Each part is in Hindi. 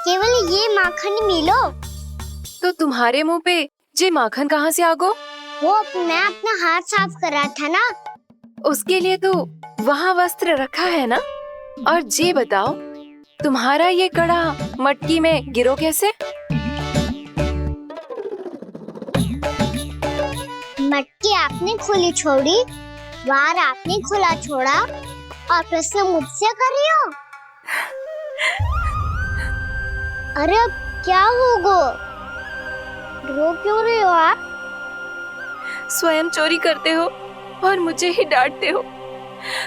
केवल ये माखन ही मिलो। तो तुम्हारे मुंह पे ये माखन कहाँ से आ गो? वो मैं अपना हाथ साफ कर रहा था ना। उसके लिए तो वहाँ वस्त्र रखा है ना। और ये बताओ, तुम्हारा ये कड़ा मटकी में गिरो कैसे? मटकी आपने खुली छोड़ी, वार आपने खुला छोड़ा, और प्रश्न मुझसे कर रही हो? अरे अब क्या होगा? रो क्यों रहे हो आप? स्वयं चोरी करते हो और मुझे ही डांटते हो।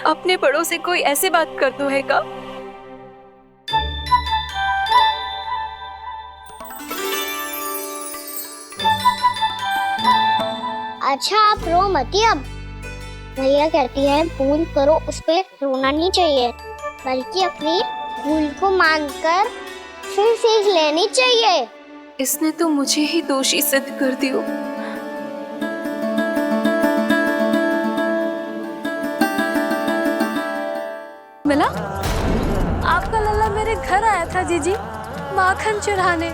अपने बड़ों से कोई ऐसे बात कर दो है का? अच्छा आप रो मती। अब भैया कहती है भूल करो, उस पे रोना नहीं चाहिए, बल्कि अपनी भूल को मानकर फिर सीख लेनी चाहिए। इसने तो मुझे ही दोषी सिद्ध कर दियो। मिला? आपका लल्ला मेरे घर आया था जीजी, माखन चुराने।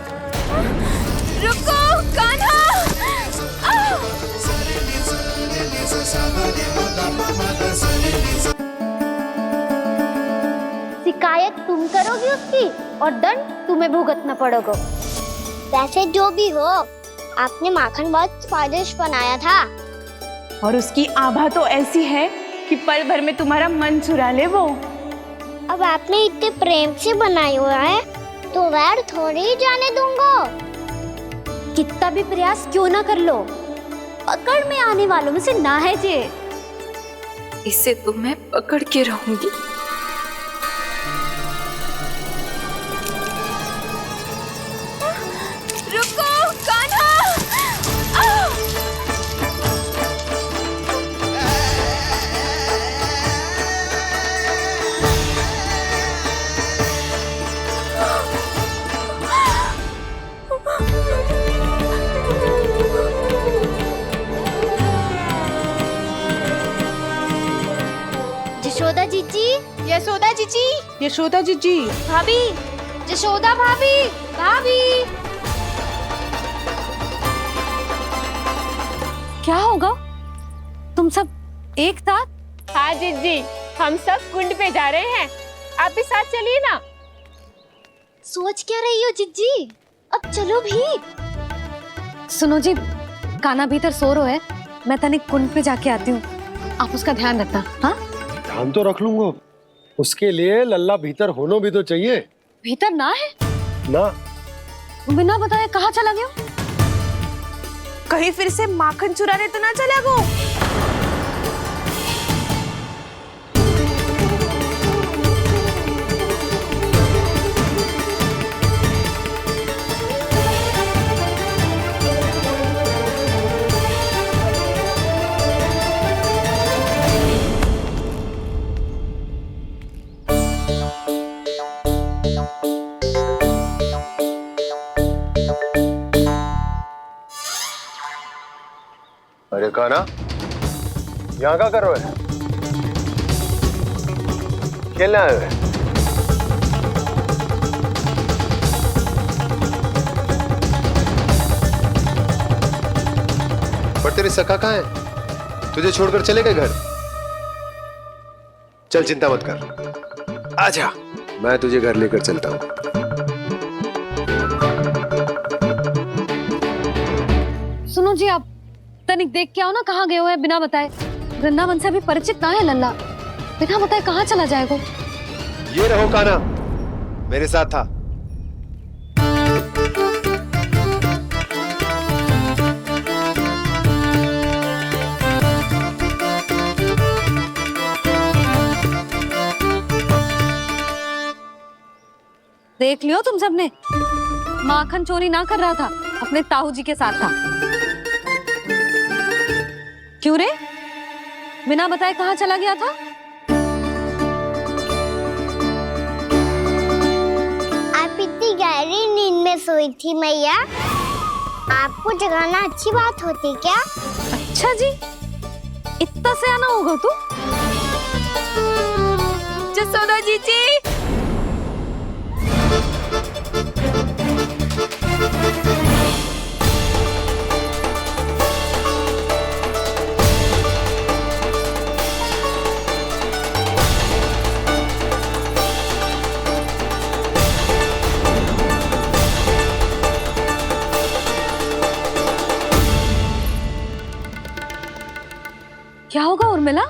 रुको कान्हा! शिकायत तुम करोगी उसकी और दंड तुम्हें भुगतना पड़ेगा। वैसे जो भी हो, आपने माखन बहुत स्वादिष्ट बनाया था। और उसकी आभा तो ऐसी है कि पल भर में तुम्हारा मन चुरा ले वो। अब आपने इतने प्रेम से बनाई हुआ है तो वैर थोड़ी ही जाने दूंगा। कितना भी प्रयास क्यों ना कर लो, पकड़ में आने वालों में से ना है जे। इसे तो मैं पकड़ के रहूंगी। रुको कान्हा! यशोदा जीजी, यशोदा जीजी, यशोदा जीजी, भाभी, यशोदा भाभी, भाभी। क्या होगा? तुम सब एक साथ? हाँ जीजी, हम सब कुंड पे जा रहे हैं, आप भी साथ चलिए ना। सोच क्या रही हो जीजी? अब चलो भी। सुनो जी, कान्हा भीतर सो रहा है, मैं तनिक कुंड पे जाके आती हूँ, आप उसका ध्यान रखना। हाँ, ध्यान तो रख लूंगा, उसके लिए लल्ला भीतर होना भी तो चाहिए। भीतर ना है ना? बिना बताए कहाँ चला गया? कहीं फिर से माखन चुराने तो ना चला वो। अरे कान्हा, यहाँ क्या कर रहे हो? खेलने आए हुए? पर तेरी सखा कहाँ है? तुझे छोड़कर चले गए घर? चल चिंता मत कर, आजा, मैं तुझे घर लेकर चलता हूँ। सुनो जी, आप तनिक देख के आओ ना, कहाँ गए हुए हैं बिना बताए। वृंदावन से अभी परिचित ना है लल्ला, बिना बताए कहाँ चला जाएगा? ये रहो कान्हा, मेरे साथ था। देख लियो तुम सबने, माखन चोरी ना कर रहा था, अपने ताऊ जी के साथ था। क्यों रे, बिना बताए कहाँ चला गया था? आप इतनी गहरी नींद में सोई थी मैया, आपको जगाना अच्छी बात होती क्या? अच्छा जी, इतना सयाना होगा तू? जसोदा जीजी! उर्मिला,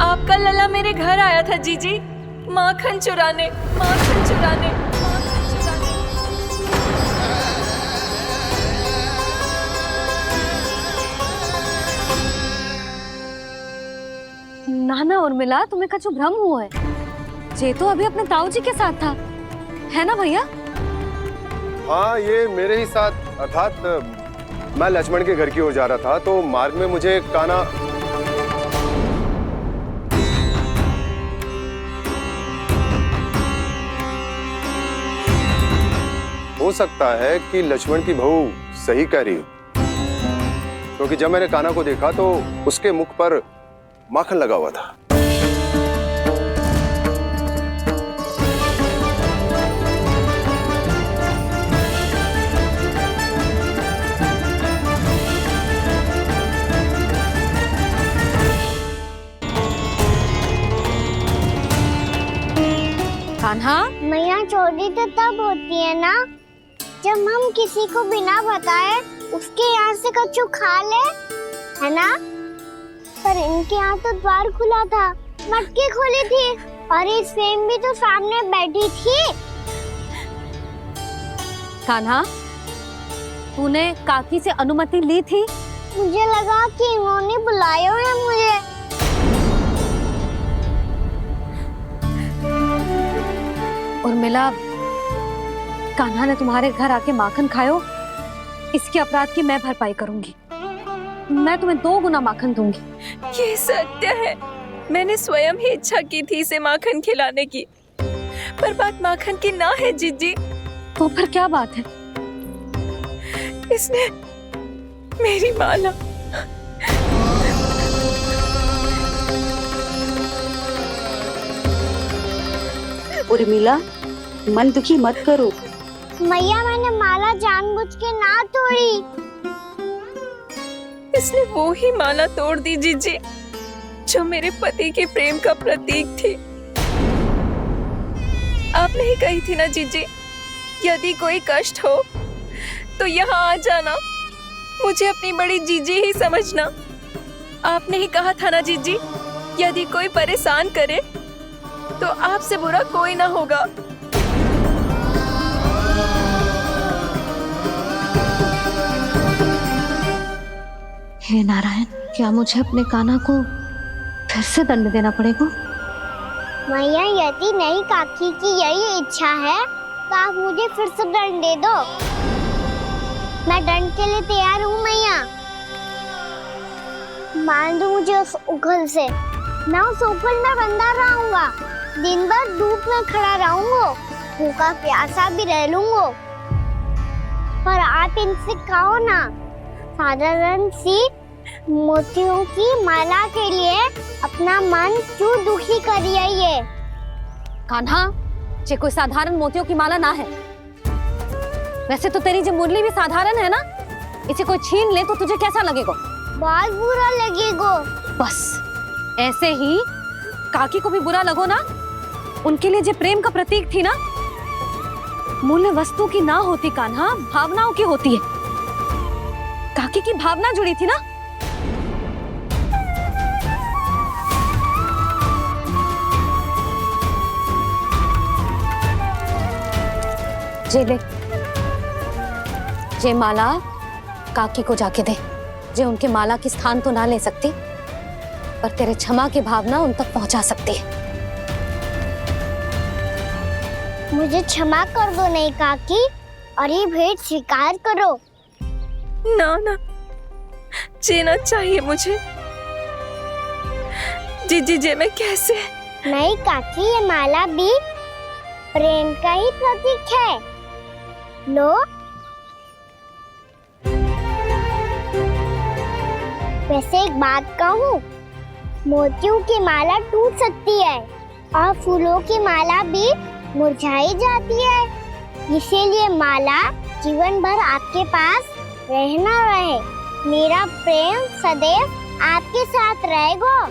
आपका लला मेरे घर आया था जीजी, माखन चुराने, माखन चुराने, माखन चुराने। ना ना उर्मिला, तुम्हें कछु भ्रम हुआ है। जे तो अभी अपने ताऊ जी के साथ था, है ना भैया? हाँ, ये मेरे ही साथ, अर्थात मैं लक्ष्मण के घर की ओर जा रहा था तो मार्ग में मुझे काना। हो सकता है कि लक्ष्मण की बहू सही कह रही हो, क्योंकि जब मैंने काना को देखा तो उसके मुख पर माखन लगा हुआ था। कान्हा, मैया चोरी तो तब होती है ना जब हम किसी को बिना बताए उसके यहाँ से कछु खा ले, है ना? पर इनके यहाँ तो द्वार खुला था, मटकी खोली थी और इस फेम भी तो सामने बैठी थी। कान्हा, तूने काकी से अनुमति ली थी? मुझे लगा कि इन्होंने बुलाया है मुझे। उर्मिला, कान्हा ने तुम्हारे घर आके माखन खायो, इसके अपराध की मैं भरपाई करूंगी। मैं तुम्हें 2 गुना माखन दूंगी। ये सत्य है, मैंने स्वयं ही इच्छा की थी इसे माखन खिलाने की, पर बात माखन की ना है जीजी। तो फिर क्या बात है? इसने मेरी माला। उर्मिला, मन दुखी मत करो। मैया, मैंने माला जानबूझ के ना तोड़ी। इसने वो ही माला तोड़ दी जीजी, जो मेरे पति के प्रेम का प्रतीक थी। आपने ही कही थी ना जीजी, यदि कोई कष्ट हो तो यहाँ आ जाना, मुझे अपनी बड़ी जीजी ही समझना। आपने ही कहा था ना जीजी, यदि कोई परेशान करे तो आपसे बुरा कोई ना होगा। हे नारायण, क्या मुझे अपने कान्हा को फिर से दंड देना पड़ेगा? मैया, यदि नहीं काकी की यही इच्छा है तो आप मुझे फिर से दंड दे दो। मैं दंड के लिए तैयार हूँ मैया। मान दो मुझे उस उखल से, मैं उस उखल में बंधा रहूंगा, दिन भर धूप में खड़ा रहूंगा, भूखा प्यासा भी रह लूंगा। पर आप इनसे कहो ना, साधारण सी मोतियों की माला के लिए अपना मन क्यों दुखी करिए? ये कान्हा, ये कोई साधारण मोतियों की माला ना है। वैसे तो तेरी जो मुरली भी साधारण है ना, इसे कोई छीन ले तो तुझे कैसा लगेगा? बहुत बुरा लगेगा। बस ऐसे ही काकी को भी बुरा लगो ना। उनके लिए जो प्रेम का प्रतीक थी ना, मूल्य वस्तु की ना होती कान्हा, भावनाओं की होती है। काकी की भावना जुड़ी थी ना। जे ले, जे माला काकी को जाके दे। जे उनके माला की स्थान तो ना ले सकती, पर तेरे क्षमा की भावना उन तक पहुंचा सकती है। मुझे क्षमा कर दो नहीं काकी, और ये भेंट स्वीकार करो। ना ना, जीना चाहिए मुझे। जीजी जे मैं कैसे? नहीं काकी, ये माला भी प्रेम का ही प्रतीक है। लो, वैसे एक बात कहूँ, मोतियों की माला टूट सकती है और फूलों की माला भी मुरझाई जाती है। इसीलिए माला जीवन भर आपके पास रहना रहे। मेरा प्रेम सदैव आपके साथ रहेगा।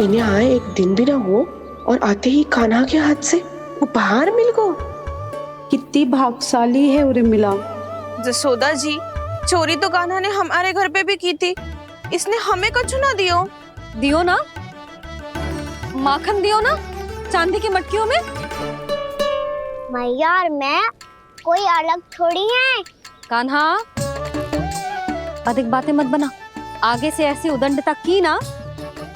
इन्हें आए एक दिन भी ना हुआ और आते ही कान्हा के हाथ से उपहार मिल गो। कितनी भाग्यशाली है उर्मिला। जसोदा जी, चोरी तो कान्हा ने हमारे घर पे भी की थी, इसने हमें कछु ना दियो। दियो ना, माखन दियो ना चांदी की मटकियों में। मैया और मैं कोई अलग थोड़ी है। कान्हा, अधिक बातें मत बना। आगे से ऐसी उदंडता की ना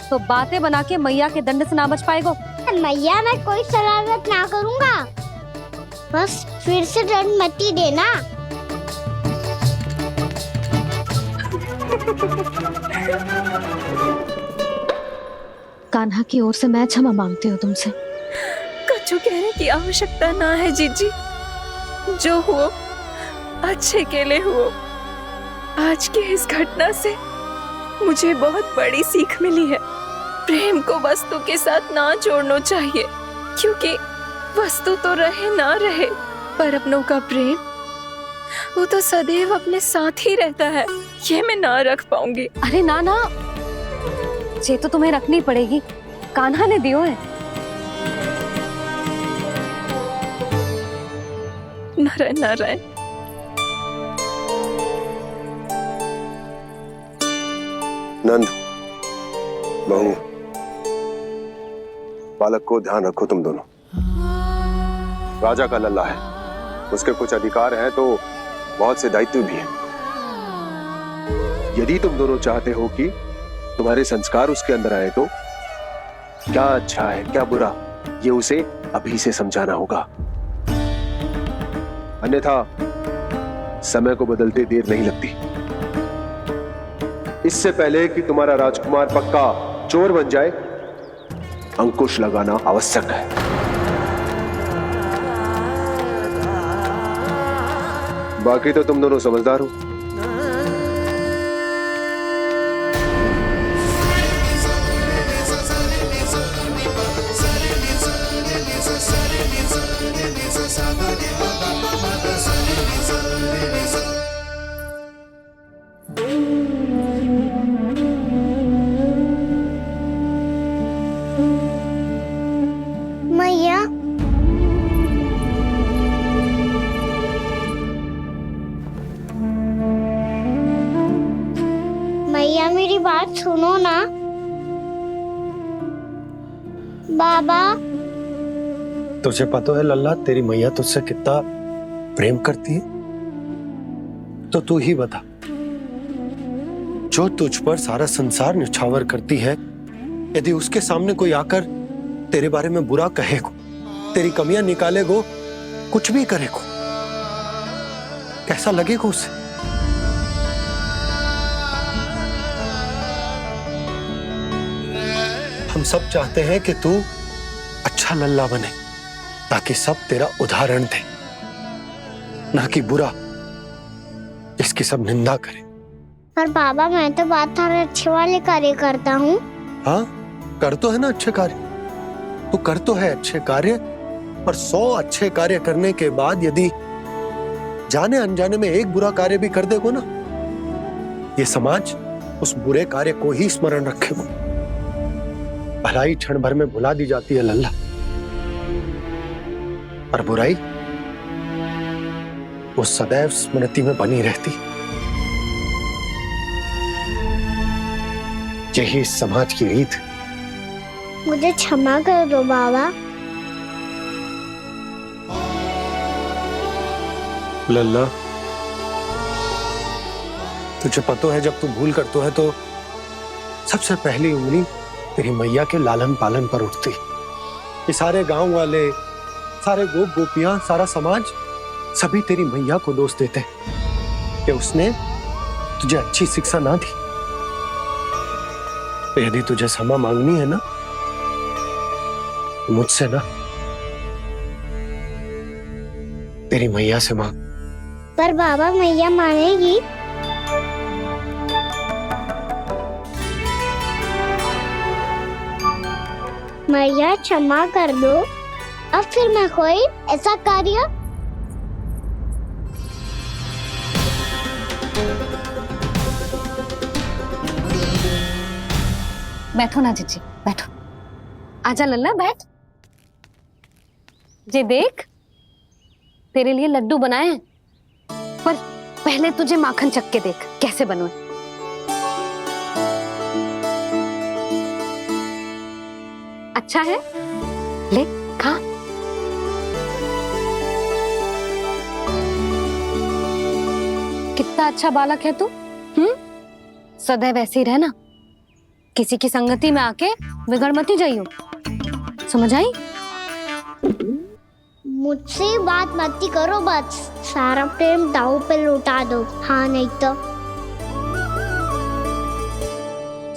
तो बातें बना के मैया के दंड से ना बच पाएगो। मैया मैं कोई शरारत ना करूंगा, बस फिर से दंड मत ही देना। कान्हा की ओर से मैं क्षमा मांगती हूँ तुमसे। कछु कहने की आवश्यकता ना है जीजी, जो हुआ अच्छे के लिए हुआ। आज की इस घटना से मुझे बहुत बड़ी सीख मिली है। प्रेम को वस्तु के साथ ना जोड़ना चाहिए, क्योंकि वस्तु तो रहे ना रहे, पर अपनों का प्रेम वो तो सदैव अपने साथ ही रहता है। ये मैं ना रख पाऊंगी। अरे ना ना, ये तो तुम्हें रखनी पड़ेगी। कान्हा ने दियो है। नारायण नारायण। नंद, बहू, बालक को ध्यान रखो तुम दोनों। राजा का लल्ला है, उसके कुछ अधिकार हैं तो बहुत से दायित्व भी हैं। यदि तुम दोनों चाहते हो कि तुम्हारे संस्कार उसके अंदर आए तो क्या अच्छा है क्या बुरा, ये उसे अभी से समझाना होगा। अन्यथा समय को बदलते देर नहीं लगती। इससे पहले कि तुम्हारा राजकुमार पक्का चोर बन जाए, अंकुश लगाना आवश्यक है। बाकी तो तुम दोनों समझदार हो। मैया मैया मेरी बात सुनो ना। बाबा, तुझे पता है लल्ला, तेरी मैया तुझसे कितना प्रेम करती है? तो तू ही बता, जो तुझ पर सारा संसार न्यौछावर करती है, यदि उसके सामने कोई आकर तेरे बारे में बुरा कहेगो, तेरी कमियां निकालेगो, कुछ भी करेगो, कैसा लगेगा उसे? हम सब चाहते हैं कि तू अच्छा लल्ला बने, ताकि सब तेरा उदाहरण दे, ना कि बुरा जिसकी सब निंदा करे। पर बाबा मैं तो बात थारे अच्छे वाले कार्य करता हूँ। हाँ, कर तो है ना अच्छे कार्य, तू कर तो है अच्छे कार्य, पर 100 अच्छे कार्य करने के बाद यदि जाने अनजाने में एक बुरा कार्य भी कर देगो ना, ये समाज उस बुरे कार्य को ही स्मरण रखेगो। भलाई क्षण भर में भुला दी जाती है लल्ला, और बुराई वो सदैव स्मृति में बनी रहती। यही इस समाज की रीत है। मुझे क्षमा कर दो बाबा। लल्ला, तुझे पता है जब तू भूल करतो है तो सबसे पहली उंगली तेरी मैया के लालन पालन पर उठती। ये सारे गांव वाले, सारे गोप गोपियां, सारा समाज सभी तेरी मैया को दोष देते कि उसने तुझे अच्छी शिक्षा ना दी। तो यदि तुझे क्षमा मांगनी है ना, मुझसे ना, तेरी मैया से मांग। पर बाबा मैया मानेगी? मैया क्षमा कर दो, अब फिर मैं कोई ऐसा कार्य बैठो ना जीजी, बैठो। आजा लल्ला, बैठ। जे देख, तेरे लिए लड्डू बनाए हैं, पर पहले तुझे माखन चख के देख कैसे बने। अच्छा है, ले खा। कितना अच्छा बालक है तू। सदैव ऐसे ही रहना, किसी की संगति में आके बिगड़ मती जाइयो, समझ आई? मुझसे बात मत करो, बस सारा प्रेम दाव पे लौटा दो। हाँ नहीं तो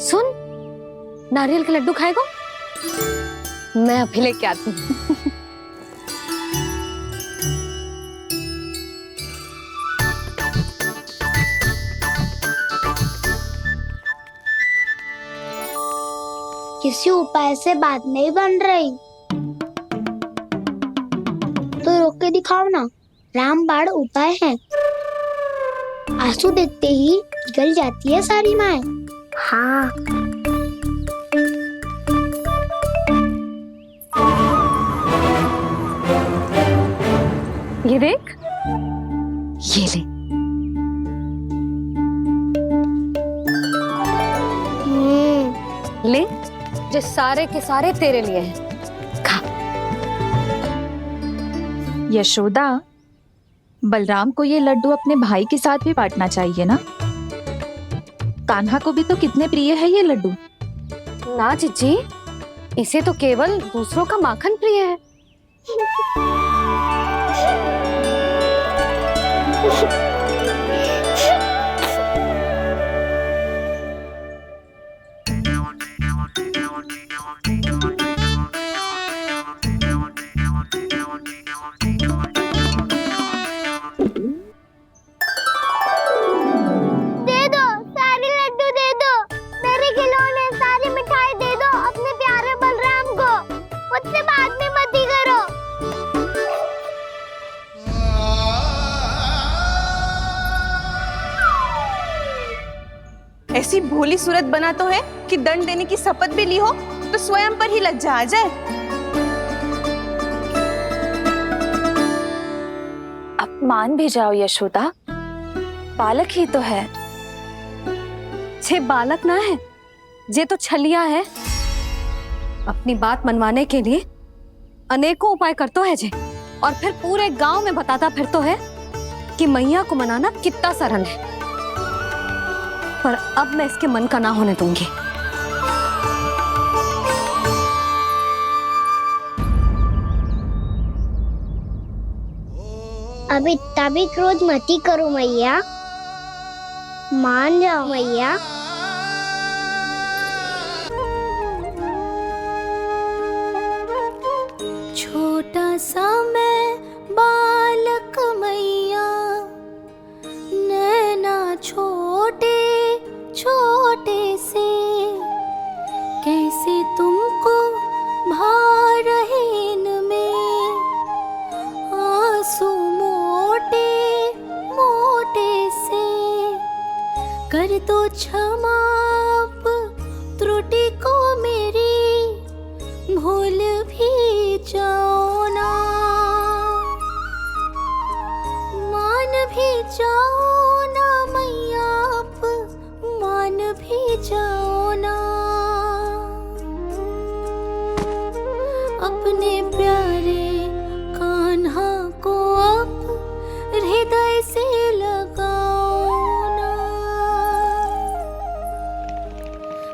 सुन, नारियल के लड्डू खाएगा? मैं अभी लेके आती हूँ। किसी उपाय से बात नहीं बन रही तो रोक के दिखाओ ना। रामबाण उपाय है, आंसू देखते ही पिघल जाती है सारी माए। हाँ ये देख, ये ले। ले, जो सारे के सारे तेरे लिए हैं, खा। यशोदा, बलराम को ये लड्डू अपने भाई के साथ भी बांटना चाहिए ना। कान्हा को भी तो कितने प्रिय है ये लड्डू। ना जीजी, इसे तो केवल दूसरों का माखन प्रिय है। ऐसी भोली सूरत बना तो है कि दंड देने की शपथ भी ली हो तो स्वयं पर ही लज्जा आ जाए। अपमान भी जाओ यशोदा, बालक ही तो है। छे बालक ना है, जे तो छलिया है। अपनी बात मनवाने के लिए अनेकों उपाय करतो है जे, और फिर पूरे गांव में बताता फिरतो है कि मैया को मनाना कितना सरल है। पर अब मैं इसके मन का ना होने दूंगी। अब इतना भी क्रोध मती करो मैया, मान जाओ मैया। छोटा सा मैं बालक मैया, नैना छोटे छोटे से, कैसे तुमको भा रहे इनमें आंसू मोटे मोटे से। कर दो क्षमा त्रुटि को मेरी, भूल भी जाओ ना, मान भी जाओ ना मैया, मान भी जाओ ना। अपने प्यारे कान्हा को अब हृदय से लगाओ ना।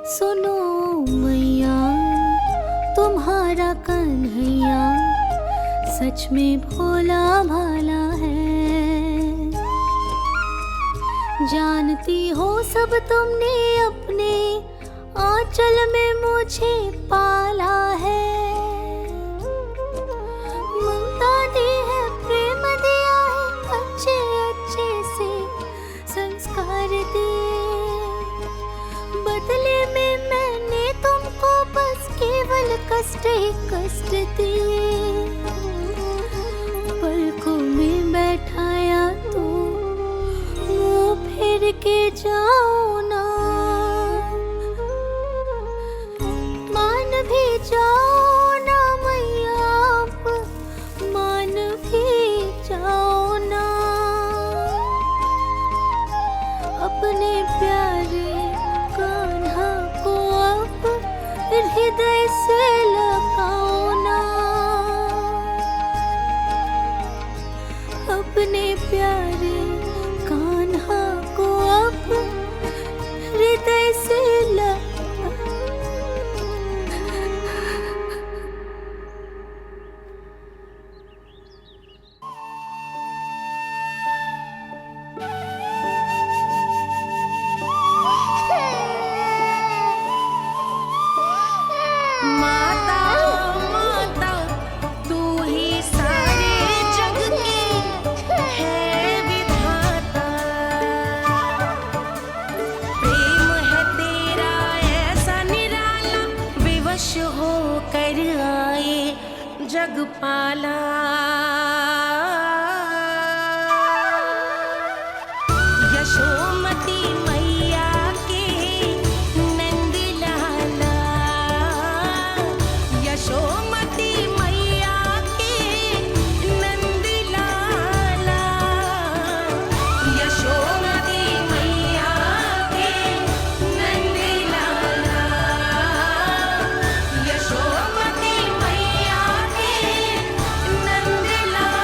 सुनो मैया, तुम्हारा कन्हैया सच में भोला भाला है। जानती हो सब तुमने अपने आंचल में मुझे पाला है। ममता दी है, प्रेम दिया है, अच्छे अच्छे से संस्कार दिए। बदले में मैंने तुमको बस केवल कष्ट ही कष्ट दिए। पलकों में बैठाया तो फिर के जाओ ना। जग पाला, यशोमती मैया के नंद लाला, यशोमती मैया के नंद लाला, यशोमती मैया के नंद लाला, यशोमती मैया के नंद लाला।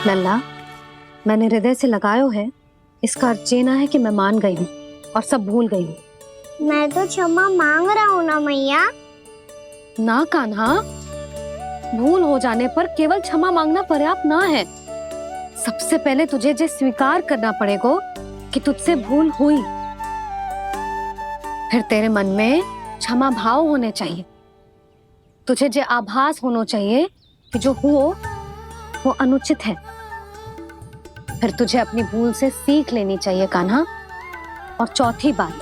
लल्ला, मैंने हृदय से लगायो है, इसका अर्थ ये ना है कि मैं मान गई हूँ और सब भूल गई हूँ। मैं तो क्षमा मांग रहा हूँ ना मैया। ना कान्हा, भूल हो जाने पर केवल क्षमा मांगना पर्याप्त ना है। सबसे पहले तुझे जो स्वीकार करना पड़ेगा कि तुझसे भूल हुई, फिर तेरे मन में क्षमा भाव होने चाहिए। तुझे जो आभास होना चाहिए कि जो हुआ वो अनुचित है। फिर तुझे अपनी भूल से सीख लेनी चाहिए कान्हा। और चौथी बात,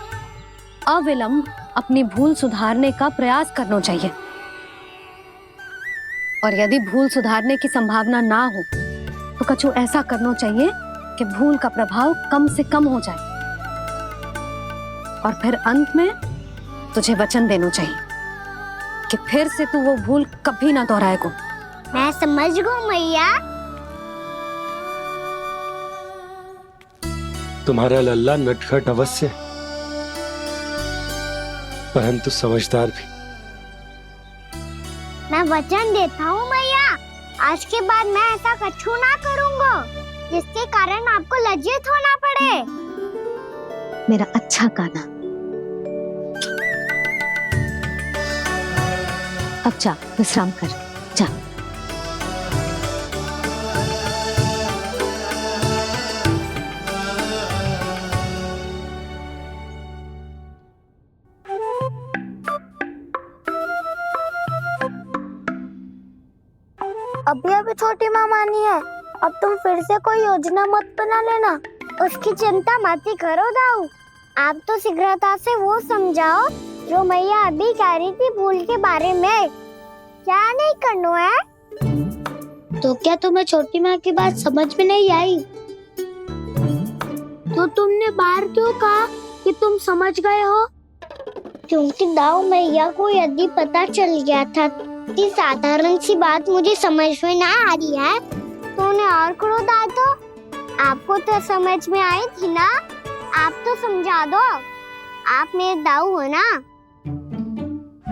अविलंब अपनी भूल सुधारने का प्रयास करना चाहिए। और यदि भूल सुधारने की संभावना ना हो तो कछु ऐसा करना चाहिए कि भूल का प्रभाव कम से कम हो जाए। और फिर अंत में तुझे वचन देना चाहिए कि फिर से तू वो भूल कभी ना दोहराएगा। मैं समझ गई मैया। तुम्हारा लल्ला नटखट अवश्य, परंतु समझदार भी। मैं वचन देता हूँ मैया, आज के बाद मैं ऐसा कछु ना करूँगा जिसके कारण आपको लज्जित होना पड़े। मेरा अच्छा कान्हा, अब जा विश्राम कर, जा। अभी अभी छोटी माँ मानी है, अब तुम फिर से कोई योजना मत बना लेना। उसकी चिंता मत ही करो दाऊ। आप तो शीघ्रता से वो समझाओ जो मैया अभी कह रही थी भूल के बारे में। क्या नहीं करना है? तो क्या तुम्हें छोटी माँ की बात समझ में नहीं आई? तो तुमने बाहर क्यों कहा कि तुम समझ गए हो? क्योंकि दाऊ मैया को यदि पता चल गया था कि साधारण सी बात मुझे समझ में ना आ रही है तो उन्हें और क्रोध आया। तो आपको तो समझ में आई थी ना, आप तो समझा दो। आप मेरे दाऊ हो ना।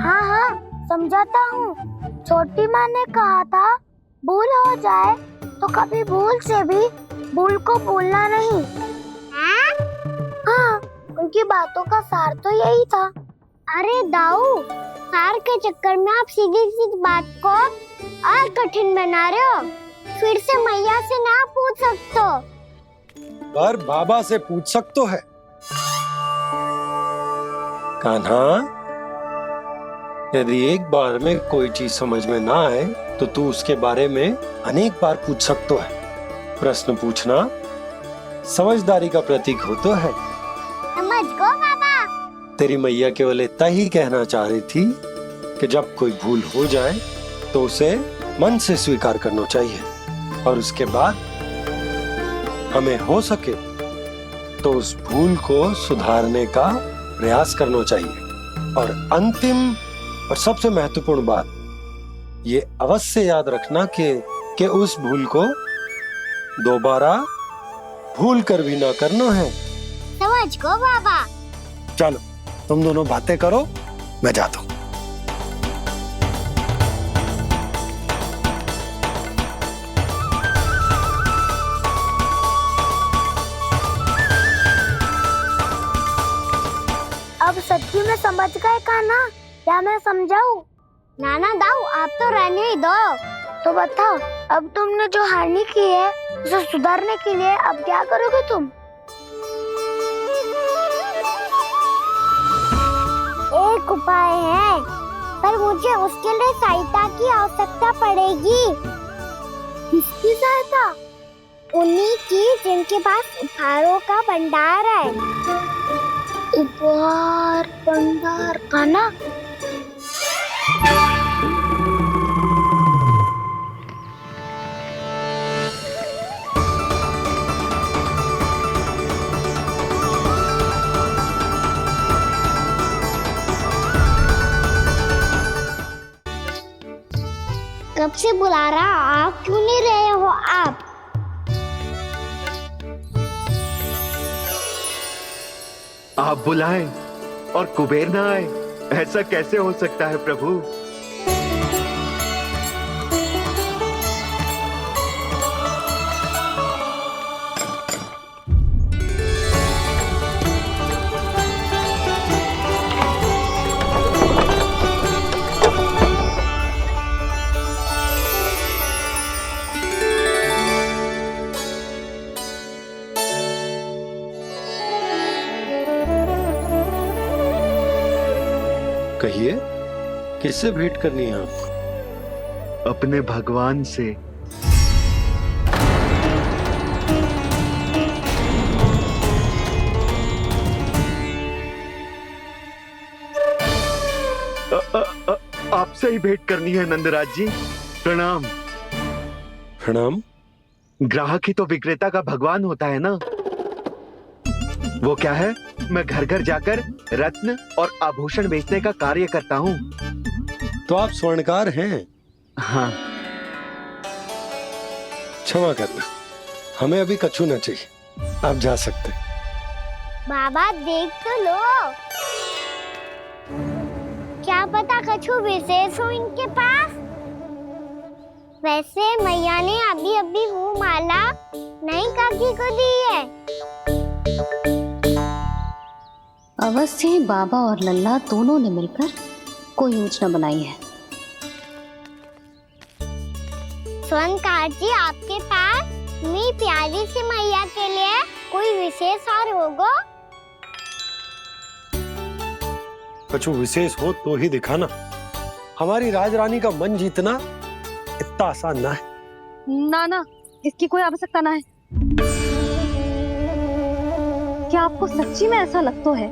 हाँ हाँ समझाता हूँ। छोटी माँ ने कहा था भूल हो जाए तो कभी भूल से भी भूल को भूलना नहीं। हाँ, उनकी बातों का सार तो यही था। अरे दाऊ, सार के चक्कर में आप सीधी सीधी बात को और कठिन बना रहे हो। फिर से मैया से ना पूछ सकते हो, पर बाबा से पूछ सकते है। कान्हा, यदि एक बार में कोई चीज समझ में ना आए तो तू उसके बारे में अनेक बार पूछ सकते है। प्रश्न पूछना समझदारी का प्रतीक होता है। समझ गो बाबा। तेरी मैया केवल इतना ही कहना चाह रही थी कि जब कोई भूल हो जाए तो उसे मन से स्वीकार करना चाहिए और उसके बाद हमें हो सके तो उस भूल को सुधारने का प्रयास करना चाहिए। और अंतिम और सबसे महत्वपूर्ण बात ये अवश्य याद रखना कि उस भूल को दोबारा भूल कर भी ना करना है। समझ गो बाबा। चलो तुम दोनों बातें करो, मैं जाता हूँ। अब सच्ची में समझ गए कान्हा? क्या मैं समझाऊं? नाना दाऊ, आप तो रहने ही दो। तो बताओ, अब तुमने जो हानि की है उसे सुधारने के लिए अब क्या करोगे तुम? एक उपाय है, पर मुझे उसके लिए सहायता की आवश्यकता पड़ेगी। किसकी सहायता? उन्हीं की जिनके पास उपहारों का भंडार है। उपहार भंडार का ना? कब से बुला रहा, आप क्यों नहीं रहे हो आप? आप बुलाएं और कुबेर ना आए, ऐसा कैसे हो सकता है प्रभु? कहिए, किससे भेंट करनी है आपको? अपने भगवान से। आपसे ही भेंट करनी है नंदराज जी। प्रणाम। प्रणाम। ग्राहक ही तो विक्रेता का भगवान होता है ना। वो क्या है, मैं घर घर जाकर रत्न और आभूषण बेचने का कार्य करता हूँ। तो आप स्वर्णकार हैं? हाँ। क्षमा करना, हमें अभी कछु न चाहिए, आप जा सकते हैं। बाबा देख तो लो, क्या पता कछु विशेष हो इनके पास। वैसे मैया ने अभी अभी वो माला नई काकी को दी है। अवश्य ही बाबा और लल्ला दोनों ने मिलकर कोई योजना बनाई है। स्वर्णकार जी, आपके पास मेरी प्यारी सी मैया के लिए कोई विशेष और होगा? कछु विशेष हो तो ही दिखाना। हमारी राजरानी का मन जीतना इतना आसान ना है। ना ना, इसकी कोई आवश्यकता ना है। क्या आपको सच्ची में ऐसा लगता है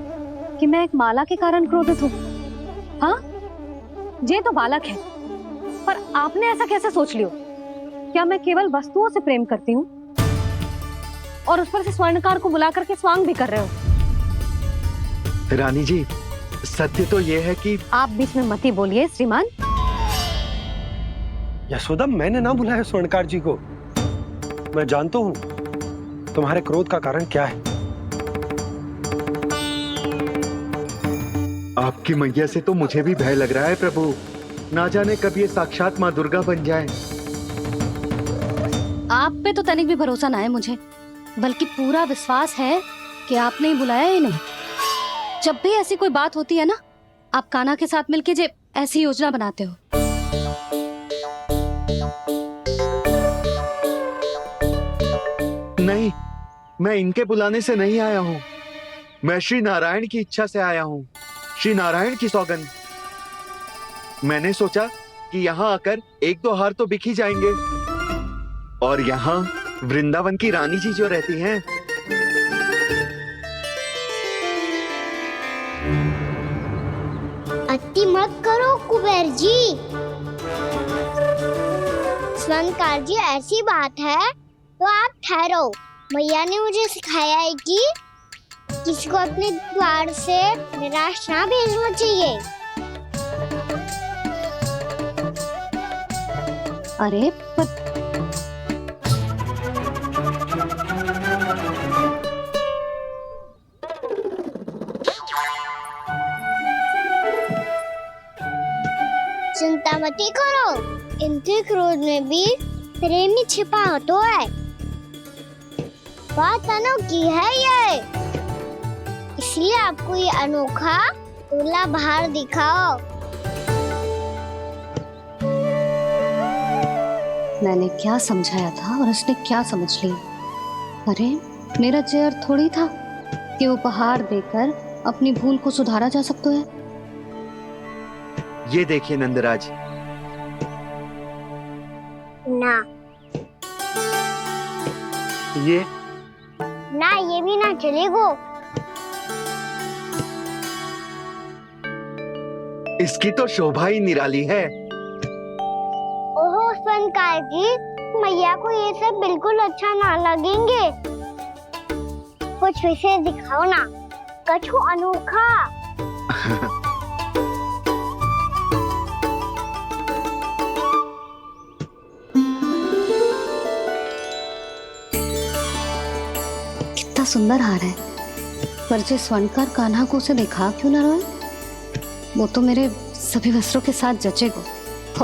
कि मैं एक माला के कारण क्रोधित हूँ? हाँ, ये तो बालक है, पर आपने ऐसा कैसे सोच लियो? क्या मैं केवल वस्तुओं से प्रेम करती हूँ और उस पर से स्वर्णकार को बुला करके स्वांग भी कर रहे हो? रानी जी, सत्य तो ये है कि आप बीच में मत ही बोलिए श्रीमान। यशोदा, मैंने ना बुलाया स्वर्णकार जी को। मैं जानता हूँ तुम्हारे क्रोध का कारण क्या है। आपकी मैया से तो मुझे भी भय लग रहा है प्रभु। ना जाने कब ये साक्षात माँ दुर्गा बन जाए। आप पे तो तनिक भी भरोसा ना है मुझे, बल्कि पूरा विश्वास है कि आपने ही बुलाया ही नहीं। जब भी ऐसी कोई बात होती है ना, आप कान्हा के साथ मिलके जे ऐसी योजना बनाते हो। नहीं, मैं इनके बुलाने से नहीं आया हूँ। मैं श्री नारायण की इच्छा से आया हूँ, श्री नारायण की सौगंध। मैंने सोचा कि यहाँ आकर एक दो हार तो बिक ही जाएंगे। और यहाँ वृंदावन की रानी जी जो रहती हैं, अति मत करो कुबेर जी। स्वर्णकार जी, ऐसी बात है तो आप ठहरो। मैया ने मुझे सिखाया है कि किसी को अपने द्वार से निराश ना भेजना चाहिए। अरे पर चिंता मत करो, इनके क्रोध में भी प्रेम ही छिपा तो है। बात अनोखी है ये, इसलिए आपको ये अनोखा दूल्हा बाहर दिखाओ। मैंने क्या समझाया था और उसने क्या समझ लिया? अरे मेरा जहर थोड़ी था कि उपहार देकर अपनी भूल को सुधारा जा सकता है। ये देखिए नंदराज। ना ये ना, ये भी ना चलेगो। इसकी तो शोभा ही निराली है। ओहो स्वर्णकार जी, मैया को ये सब बिल्कुल अच्छा ना लगेंगे। कुछ विशेष दिखाओ ना, कछु अनोखा। सुंदर हार है, पर जो स्वर्णकार कान्हा को उसे दिखा क्यों ना रोए? वो तो मेरे सभी वस्त्रों के साथ जचेगा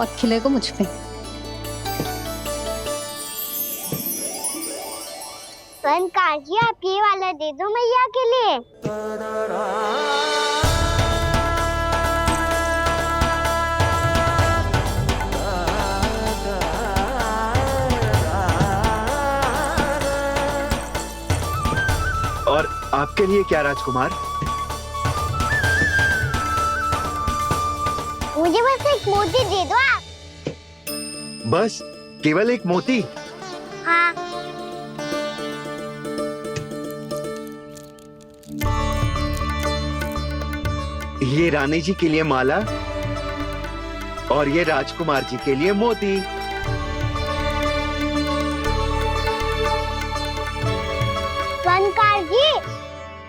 और खिलेगा मुझ पे। स्वर्णकार जी, आप ये वाला दे दो मैया के लिए। और आपके लिए क्या राजकुमार? मुझे बस एक मोती दे दो आप। बस केवल एक मोती? हाँ। ये रानी जी के लिए माला और ये राजकुमार जी के लिए मोती। स्वर्णकार जी,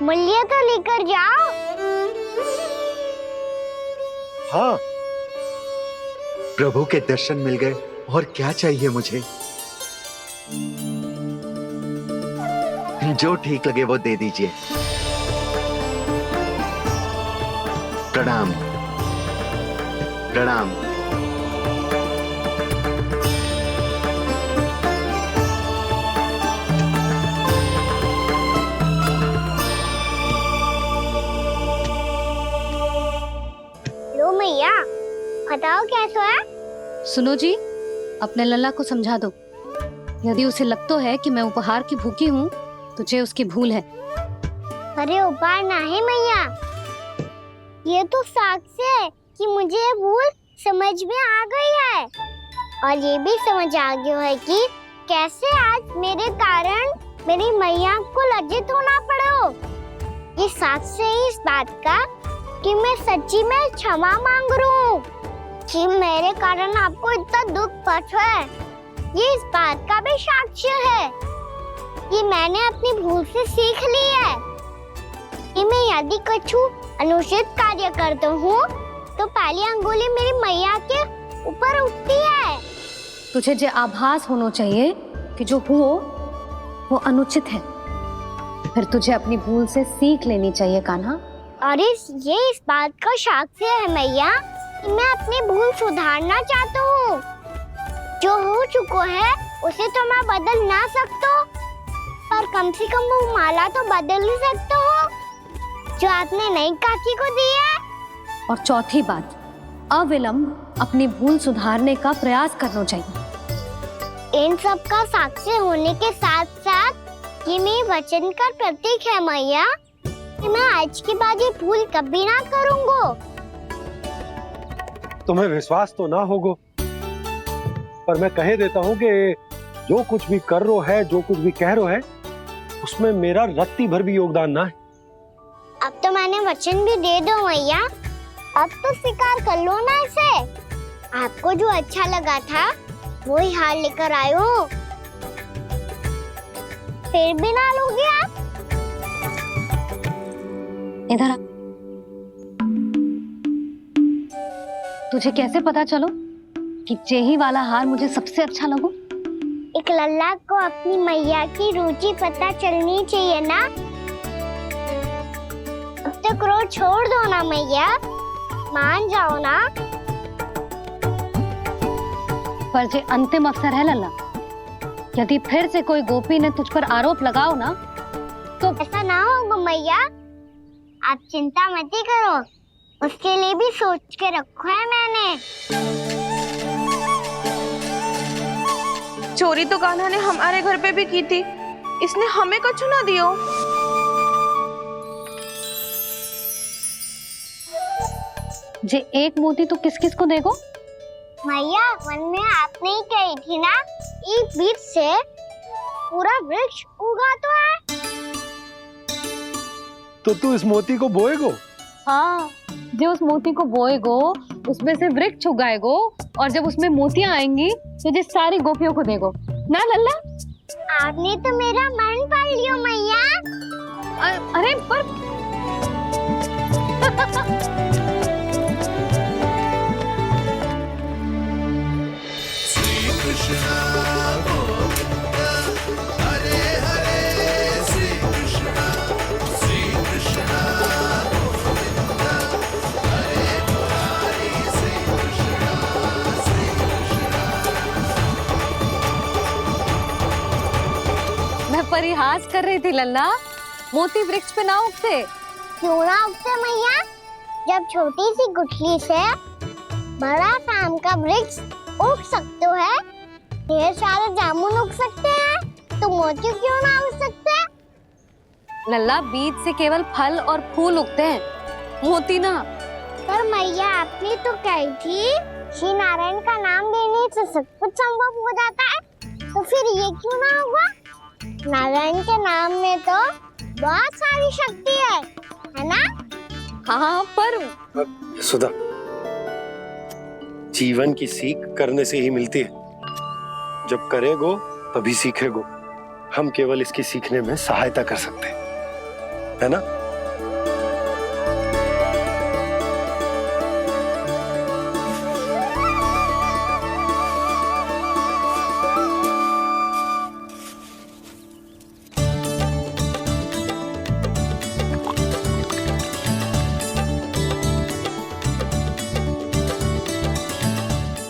मूल्य तो लेकर जाओ। हाँ, प्रभु के दर्शन मिल गए, और क्या चाहिए मुझे? जो ठीक लगे वो दे दीजिए। प्रणाम प्रणाम। लो मैया, बताओ कैसा है? सुनो जी, अपने लल्ला को समझा दो। यदि उसे लगता है कि मैं उपहार की भूखी हूँ, तो ये उसकी भूल है। अरे उपहार ना है मैया, ये तो साक्ष्य है कि मुझे ये भूल समझ में आ गई है, और ये भी समझ आ गया है कि कैसे आज मेरे कारण मेरी मैया को लज्जित होना पड़ो। ये साक्ष्य है इस बात का कि मैं सच्ची में क्षमा मांग रहा हूँ कि मेरे कारण आपको इतना दुख पहुंचा है। ये इस बात का भी साक्ष्य है कि मैंने अपनी भूल से सीख ली है कि मैं यदि कुछ अनुचित कार्य करता हूँ तो पहली अंगुली मेरी मैया के ऊपर उठती है। तुझे जो आभास होना चाहिए कि जो हुआ वो अनुचित है, फिर तुझे अपनी भूल से सीख लेनी चाहिए कान्हा। और ये इस बात का साक्ष्य है मैया कि मैं अपनी भूल सुधारना चाहता हूँ। जो हो चुका है उसे तो मैं बदल ना सकता, पर कम से कम वो माला तो बदल ही सकता हूँ जो आपने नई काकी को दी है। और चौथी बात, अविलंब अपनी भूल सुधारने का प्रयास करना चाहिए। इन सब का साक्षी होने के साथ साथ ये मेरे वचन का प्रतीक है मैया कि मैं आज के बाद ये भूल कभी ना करूँगा। तुम्हें विश्वास तो ना होगा, पर मैं कह देता हूँ कि जो कुछ भी कर रो है, जो कुछ भी कह रो है, उसमें मेरा रत्ती भर भी योगदान ना है। अब तो मैंने वचन भी दे दो मैया, अब तो स्वीकार कर लो ना इसे। आपको जो अच्छा लगा था वो ही हार लेकर आयो, फिर भी ना लोगे आप? इधर आ। तुझे कैसे पता चलो कि यही वाला हार मुझे सबसे अच्छा लगो? एक लल्ला को अपनी मैया की रुचि पता चलनी चाहिए ना। अब तक क्रोध छोड़ दो ना मैया, मान जाओ ना। पर जे अंतिम अवसर है लल्ला, यदि फिर से कोई गोपी ने तुझ पर आरोप लगाओ ना तो ऐसा ना होगा मैया, आप चिंता मत ही करो, उसके लिए भी सोच के रखा है मैंने। चोरी तो कान्हा ने हमारे घर पे भी की थी, इसने हमें कछु ना दियो। जे एक मोती तो किस किस को देगो? मैया, मन में आपने ही कही थी ना, एक बीज से पूरा वृक्ष उगा तो है। तो तू इस मोती को बोएगो? हाँ, जो उस मोती को बोएगो उसमें से वृक्ष उगाएगो, और जब उसमें मोतियां आएंगी तो जिस सारी गोपियों को देगो ना लल्ला। आपने तो मेरा मन पढ़ लियो मैया। अरे पर हरे हरे श्री कृष्ण प्रयास कर रही थी लल्ला, मोती वृक्ष पे ना उगते। क्यों ना उगते मैया? जब छोटी सी गुठली से बड़ा आम का वृक्ष उग सकते है, ढेर सारे जामुन उग सकते हैं, तो मोती क्यों ना उग सकते? लल्ला, बीज से केवल फल और फूल उगते हैं, मोती ना। पर मैया आपने तो कही थी श्री नारायण का नाम लेने से सब कुछ संभव हो जाता है, तो फिर ये क्यों ना हुआ? नारायण के नाम में तो बहुत सारी शक्ति है ना? हाँ, पर सुधा, जीवन की सीख करने से ही मिलती है। जब करेगो तभी सीखेगो। हम केवल इसकी सीखने में सहायता कर सकते हैं, है ना?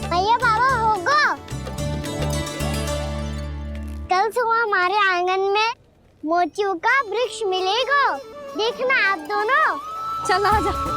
भैया बाबा होगो, कल सुबह हमारे आंगन में मोतियों का वृक्ष मिलेगा, देखना आप दोनों। चल आजा।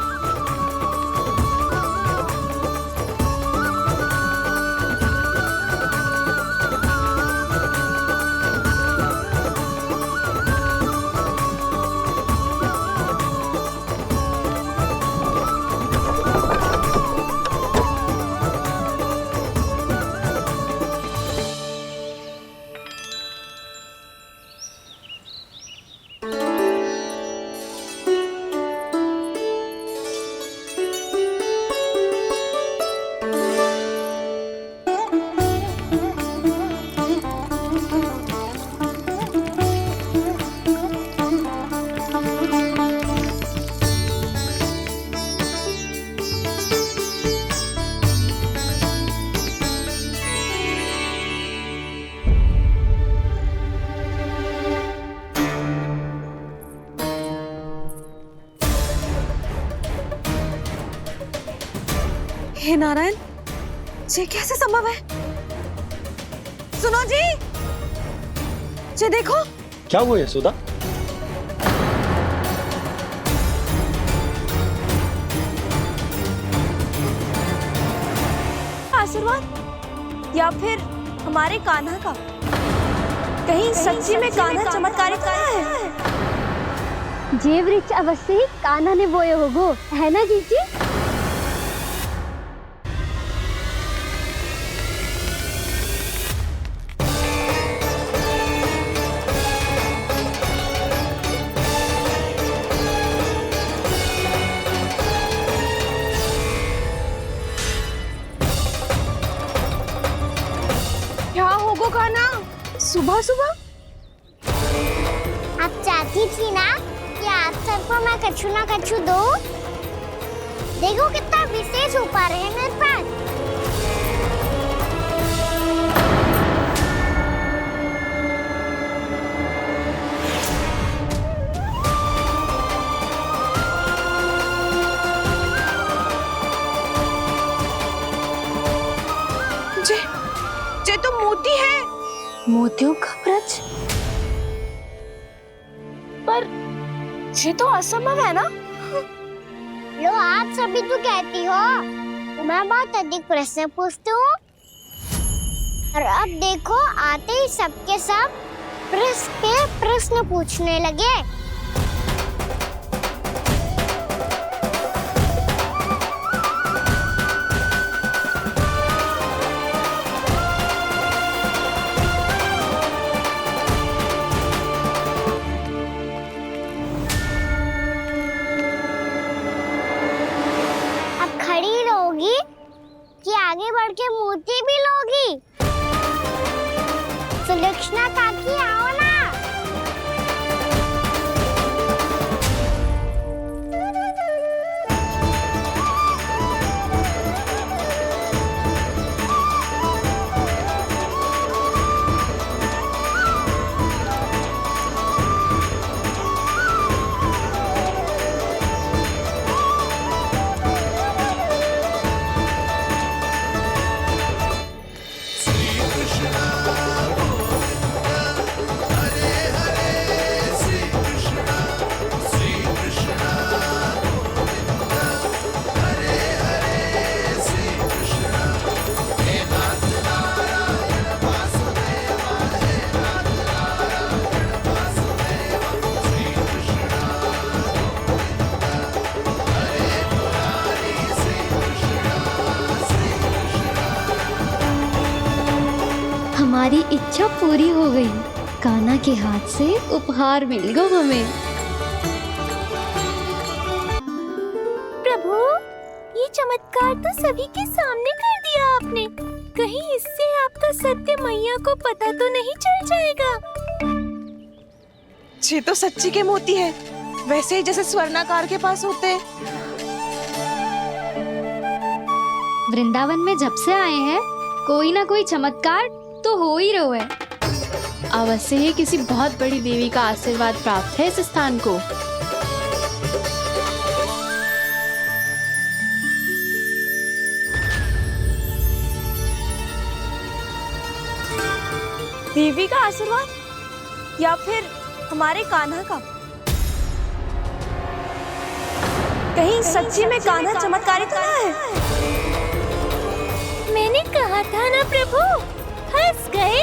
हे नारायण, ये कैसे संभव है? सुनो जी, ये देखो। क्या हुआ यशोदा? आशीर्वाद या फिर हमारे कान्हा का? कहीं सच्ची में कान्हा चमत्कारी कान्हा है? जे वृक्ष अवश्य ही कान्हा ने बोए होगो, है ना जीजी? क्या होगो कान्हा सुबह सुबह? आप चाहती थी ना कि आप सबको मैं कछु ना कछु दूं? देखो कितना विशेष उपहार है मेरे पास। ये तो मोती है। मोतियों का वृक्ष? पर ये तो असंभव है ना? लो, आप सभी तो कहती हो तो मैं बहुत अधिक प्रश्न पूछती हूँ, और अब देखो आते ही सबके सब प्रश्न पे प्रश्न पूछने लगे। खड़ी रहोगी कि आगे बढ़ के मोती भी लोगी? सुलक्षणा काकी आओ ना। हमारी इच्छा पूरी हो गई। कान्हा के हाथ से उपहार मिल गया हमें। प्रभु, ये चमत्कार तो सभी के सामने कर दिया आपने। कहीं इससे आपका सत्य मैया को पता तो नहीं चल जाएगा? ये तो सच्ची के मोती है, वैसे ही जैसे स्वर्णाकार के पास होते हैं। वृंदावन में जब से आए हैं कोई ना कोई चमत्कार तो हो ही रहा है। अवश्य ही किसी बहुत बड़ी देवी का आशीर्वाद प्राप्त है इस स्थान को। देवी का आशीर्वाद या फिर हमारे कान्हा का? कहीं सच्ची में कान्हा चमत्कारी तो ना है? मैंने कहा था ना प्रभु, हंस गए।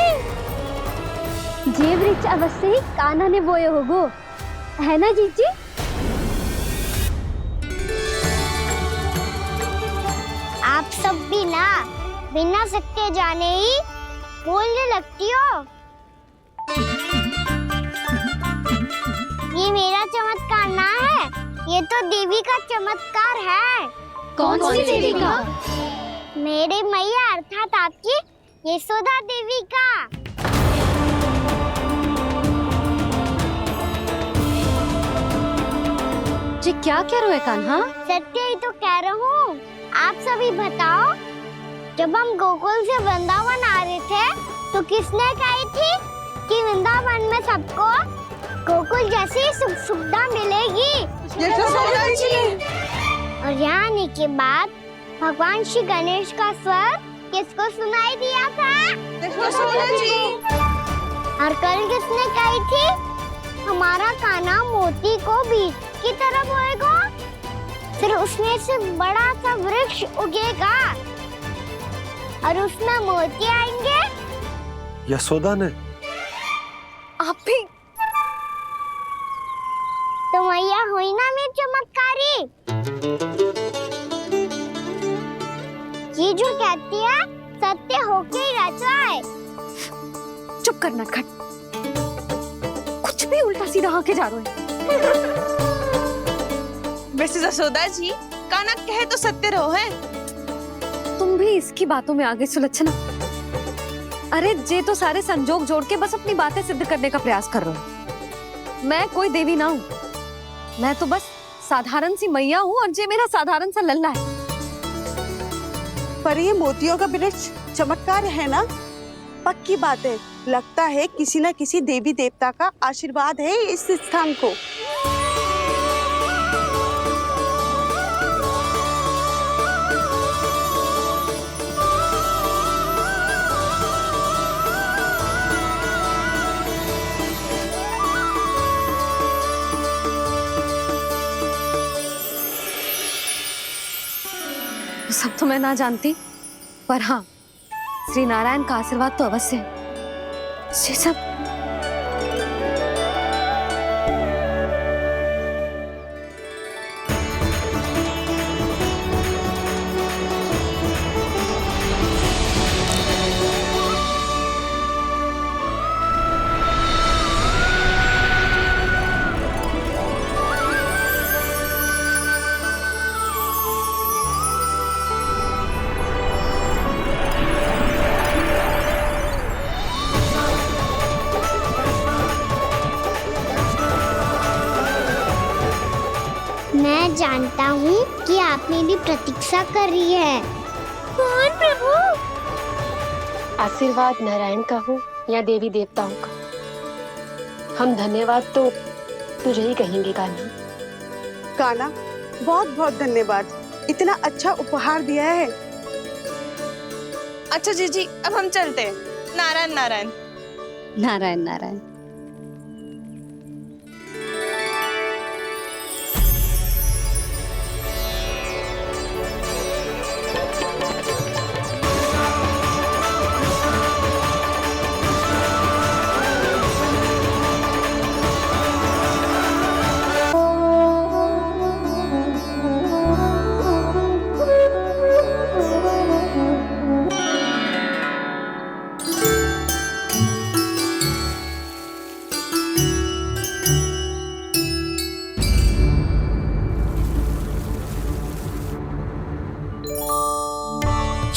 ये वृक्ष अवश्य ही कान्हा ने बोए होगो, है ना जीजी? आप सब भी ना बिना सत्य जाने ही बोलने लगती हो। ये मेरा चमत्कार ना है, ये तो देवी का चमत्कार है। कौन सी देवी का? मेरे मैया अर्थात आपकी यशोदा देवी का। जी क्या कह रहे हो कान्हा? सत्य ही तो कह रहा हूँ। आप सभी बताओ, जब हम गोकुल से वृंदावन आ रहे थे तो किसने कही थी कि वृंदावन में सबको गोकुल जैसी सुख सुविधा मिलेगी? और यहाँ आने के बाद भगवान श्री गणेश का स्वर किसको सुनाई दिया था? और कल किसने कही थी हमारा कान्हा मोती को बीज की तरफ होएगा, फिर उसमें से बड़ा सा वृक्ष उगेगा और उसमें मोती आएंगे? यशोदा ने? आप भी? तो मैया हुई ना मेरी चमत्कारी। ये जो कहती है सत्य होके ही रहता है। चुप करना खट, कुछ भी उल्टा सीधा होके जा रहे हो। वैसे यशोदा जी, कान्हा कहे तो सत्य रहो है। तुम भी इसकी बातों में आगे सुलझना। अरे जे तो सारे संजोग जोड़ के बस अपनी बातें सिद्ध करने का प्रयास कर रहे हो। मैं कोई देवी ना हूँ, मैं तो बस साधारण सी मैया हूँ और जे मेरा साधारण सा लल्ला है। पर ये मोतियों का वृक्ष चमत्कार है ना? पक्की बात है, लगता है किसी न किसी देवी देवता का आशीर्वाद है इस स्थान को। सब तो मैं ना जानती, पर हाँ, श्री नारायण का आशीर्वाद तो अवश्य है। ये सब मैं जानता हूँ कि आप मेरी प्रतीक्षा कर रही है। कौन प्रभु? आशीर्वाद नारायण का हो या देवी देवताओं का, हम धन्यवाद तो तुझे ही कहेंगे कान्हा। कान्हा, बहुत बहुत धन्यवाद, इतना अच्छा उपहार दिया है। अच्छा जीजी, अब हम चलते हैं। नारायण नारायण। नारायण नारायण।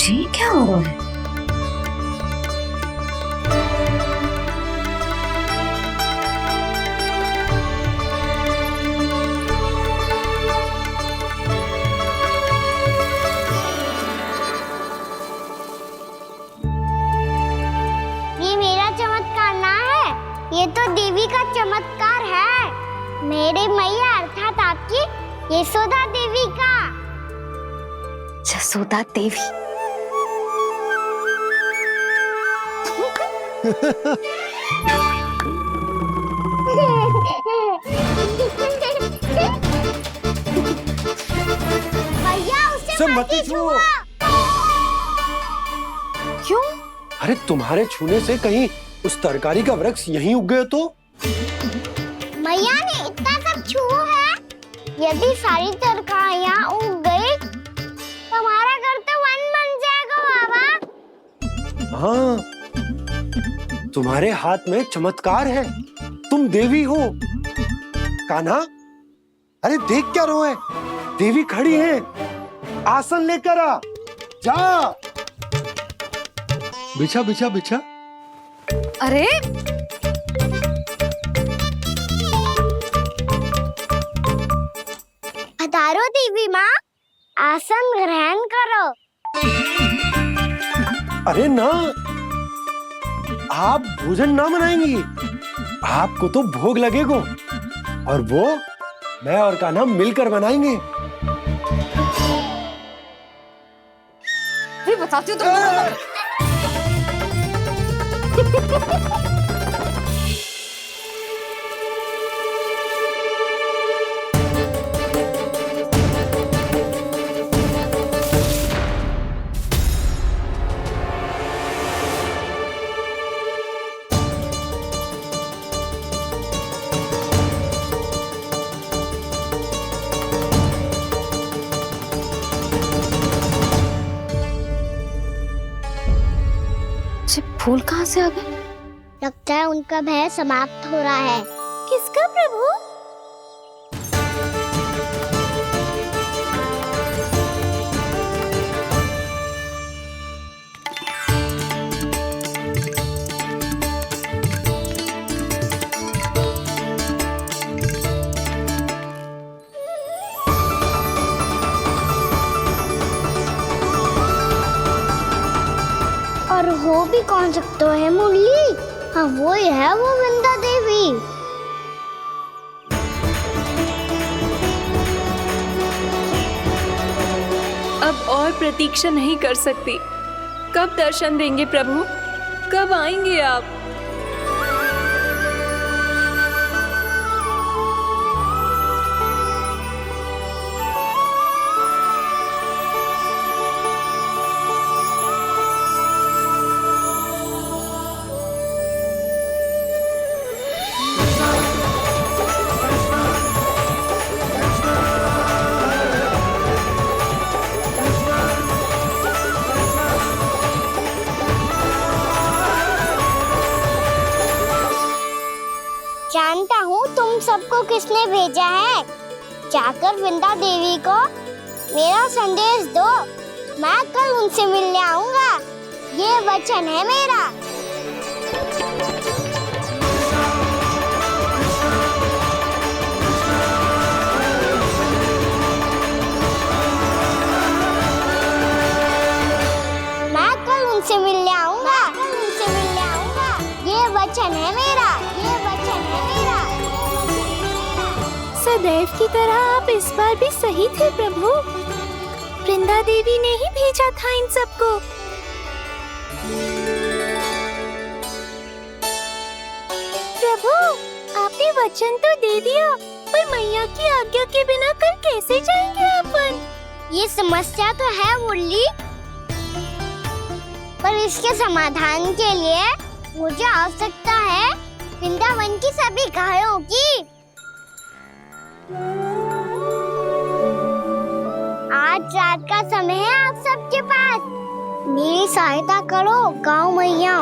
ये क्या हो रहा है? ये मेरा चमत्कार ना है, ये तो देवी का चमत्कार है। मेरे मैया अर्थात आपकी यशोदा देवी का। यशोदा देवी। भैया उसे मत छुओ। क्यों? अरे तुम्हारे छूने से कहीं उस तरकारी का वृक्ष यहीं उग गए तो? मैया ने इतना सब छुआ है, यदि सारी तरकारियां उग गई तो हमारा घर तो वन बन जाएगा बाबा। हाँ, तुम्हारे हाथ में चमत्कार है, तुम देवी हो। कान्हा, अरे देख क्या रो है, देवी खड़ी है, आसन लेकर आ, जा। बिछा बिछा बिछा। अरे पधारो देवी माँ, आसन ग्रहण करो। अरे ना, आप भोजन ना बनाएंगी, आपको तो भोग लगेगा और वो मैं और कान्हा मिलकर बनाएंगे। भी बताती हूँ तुमको। फूल कहाँ से आ गए? लगता है उनका भय समाप्त हो रहा है। किसका प्रभु? और हो भी कौन सकता है मुरली? हाँ वो ही है, वो वृंदा देवी। अब और प्रतीक्षा नहीं कर सकती। कब दर्शन देंगे प्रभु? कब आएंगे आप? जानता हूँ तुम सबको किसने भेजा है। जाकर वृंदा देवी को मेरा संदेश दो, मैं कल उनसे मिलने आऊंगा, ये वचन है मेरा। मैं कल उनसे मिलने आऊंगा, ये वचन है मेरा, ये वचन है मेरा। सदैव की तरह आप इस बार भी सही थे प्रभु। वृंदा देवी ने ही भेजा था इन सबको। प्रभु, आपने वचन तो दे दिया, पर मैया की आज्ञा के बिना कल कैसे जाएंगे अपन? ये समस्या तो है मुरली, पर इसके समाधान के लिए मुझे आवश्यकता है वृंदावन की सभी गायों की। आज रात का समय है आप सबके पास, मेरी सहायता करो गाँव मैया।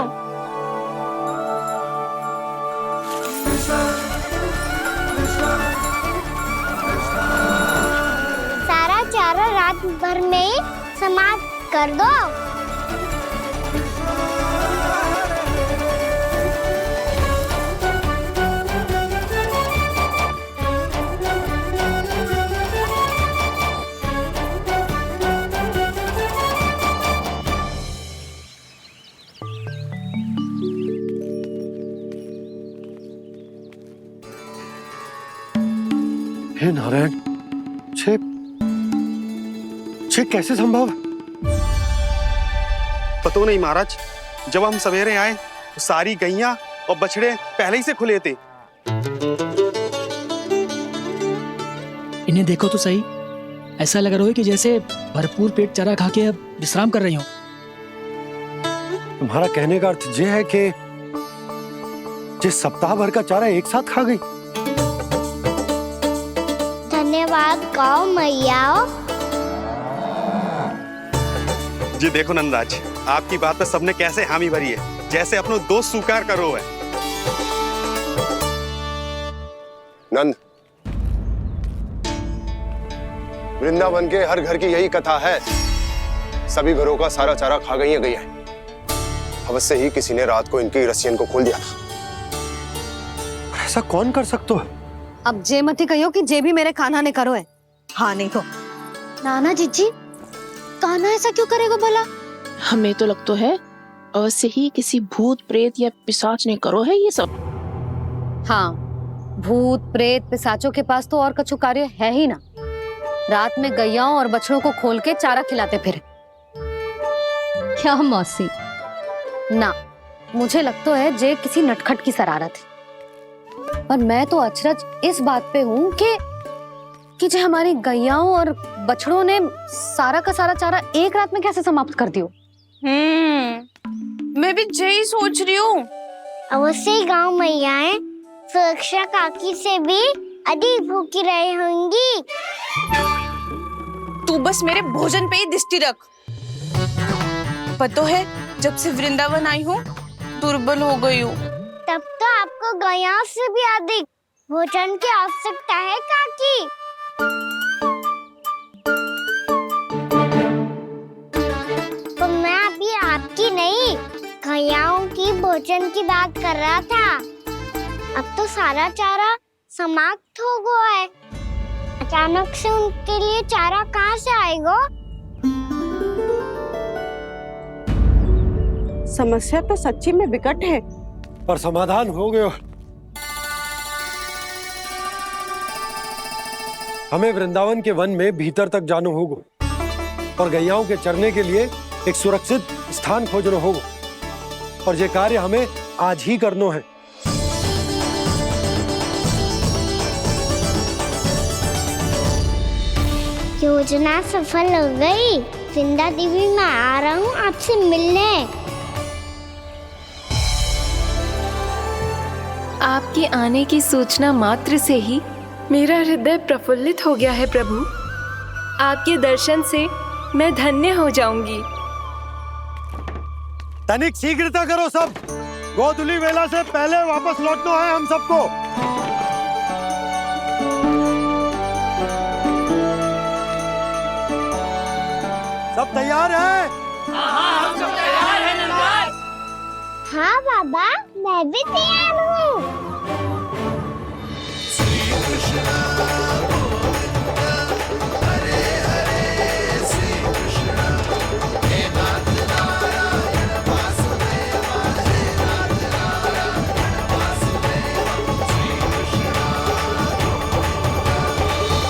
सारा चारा रात भर में समाप्त कर दो। हे नारायण, छे कैसे संभव? पता नहीं महाराज, जब हम सवेरे आए तो सारी गैया और बछड़े पहले ही से खुले थे। इन्हें देखो तो सही, ऐसा लग रहा है कि जैसे भरपूर पेट चारा खा के अब विश्राम कर रही हो। तुम्हारा कहने का अर्थ यह है कि जिस सप्ताह भर का चारा एक साथ खा गई। धन्यवाद गौ मैया। जी देखो नंदराज, आपकी बात पे सबने कैसे हामी भरी है, जैसे अपनो दोस्त स्वीकार करो है। नंद, वृंदावन के हर घर की यही कथा है, सभी घरों का सारा चारा खा गई है गैया। अवश्य ही किसी ने रात को इनकी रस्सियन को खोल दिया था। ऐसा कौन कर सकते हो? अब जे मत ही कहियो कि जे भी मेरे कान्हा ने करो है। हाँ नहीं तो नाना जीजी, कान्हा ऐसा क्यों करेगा भला? हमें तो लगता है अवश्य ही किसी भूत प्रेत या पिशाच ने करो है ये सब। हाँ, भूत प्रेत पिशाचों के पास तो और कछु कार्य है ही ना। रात में गैयाओं और बछड़ों को खोल के चारा खिलाते फिर। क्या मौसी? ना, मुझे लगता है जे किसी नटखट की शरारत है। पर मैं तो अचरज इस बात पे हूँ कि जो हमारी गैयाओं और बछड़ों ने सारा का सारा चारा एक रात में कैसे समाप्त कर दियो। मैं भी यही सोच रही हूँ। अवश्य ही गाँव मैयाएं सुरक्षा काकी से भी अधिक भूखी रही होंगी। तू बस मेरे भोजन पे ही दृष्टि रख। पता है, जब से वृंदावन आई हूँ दुर्बल हो गई हूँ। तब तो आपको गैया से भी अधिक भोजन की आवश्यकता है काकी। तो मैं अभी आपकी नहीं, गैयाओं की भोजन की बात कर रहा था। अब तो सारा चारा समाप्त हो गया है, अचानक से उनके लिए चारा कहाँ से आएगा? समस्या तो सच्ची में विकट है, पर समाधान हो गयो। हमें वृंदावन के वन में भीतर तक जाना होगा और गैयाओं के चरने के लिए एक सुरक्षित स्थान खोजना होगा, और ये कार्य हमें आज ही करना है। योजना सफल हो गई। वृंदा देवी, मैं आ रहा हूँ आपसे मिलने। आपके आने की सूचना मात्र से ही मेरा हृदय प्रफुल्लित हो गया है प्रभु। आपके दर्शन से मैं धन्य हो जाऊंगी। तनिक शीघ्रता करो सब, गोधुली वेला से पहले वापस लौटना है हम सबको। सब तैयार है? हाँ, हम सब तैयार हैं नंदराज। हाँ बाबा, मैं भी तैयार हूँ।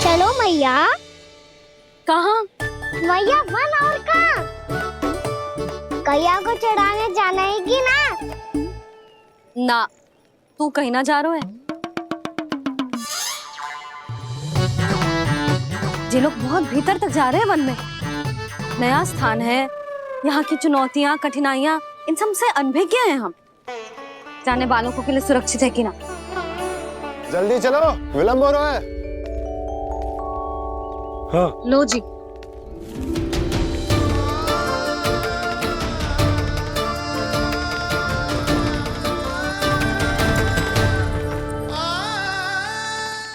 चलो मैया। कहाँ? मैया वन और कहाँ? गैया को चढ़ाने जाना है कि ना? ना, तू कहीं ना जा रहा है। ये लोग बहुत भीतर तक जा रहे हैं वन में। नया स्थान है, यहाँ की चुनौतियाँ कठिनाइयाँ इन सब से अनभिज्ञ हैं हम। जाने वालों के लिए सुरक्षित है कि ना? जल्दी चलो, विलंब हो रहा है। हाँ। लो जी।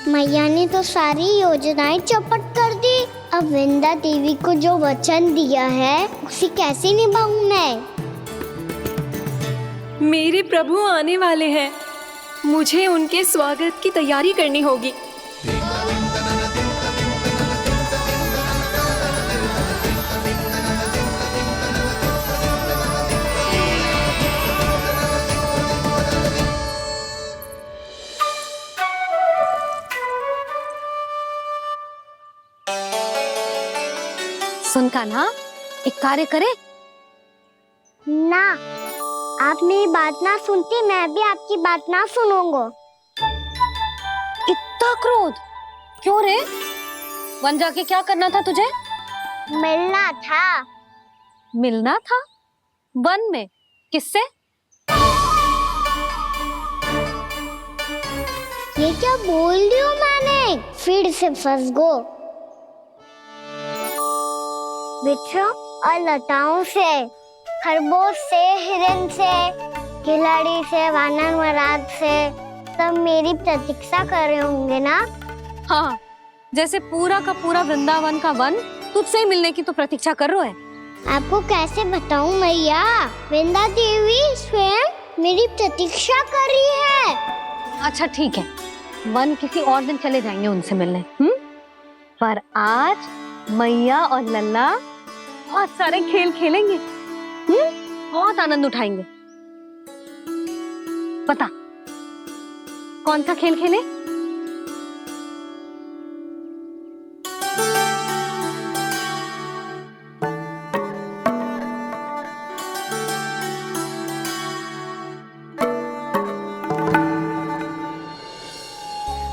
मैया ने तो सारी योजनाएं चौपट कर दी। अब वृंदा देवी को जो वचन दिया है उसे कैसे निभाऊं मैं? मेरे प्रभु आने वाले हैं, मुझे उनके स्वागत की तैयारी करनी होगी। सुन कान्हा, एक कार्य करे ना, आप मेरी बात ना सुनती, मैं भी आपकी बात ना सुनूंगा। इतना क्रोध क्यों रे? वन जाके क्या करना था तुझे? मिलना था। मिलना था? वन में? किससे? ये क्या बोल रही हूँ मैंने? फिर से फंस गो। बिच्छू और लताओं से, खरगोश से, हिरन से, खिलाड़ी से, वानर महाराज से, सब मेरी प्रतीक्षा कर रहे होंगे ना? हाँ, जैसे पूरा का पूरा वृंदावन का वन तुझसे ही मिलने की तो प्रतीक्षा कर रहा है। आपको कैसे बताऊं मैया, वृंदा देवी स्वयं मेरी प्रतीक्षा कर रही है। अच्छा ठीक है, वन किसी और दिन चले जाएंगे उनसे मिलने, पर आज मैया और लल्ला बहुत सारे खेल खेलेंगे, बहुत आनंद उठाएंगे। बता कौन सा खेल खेले?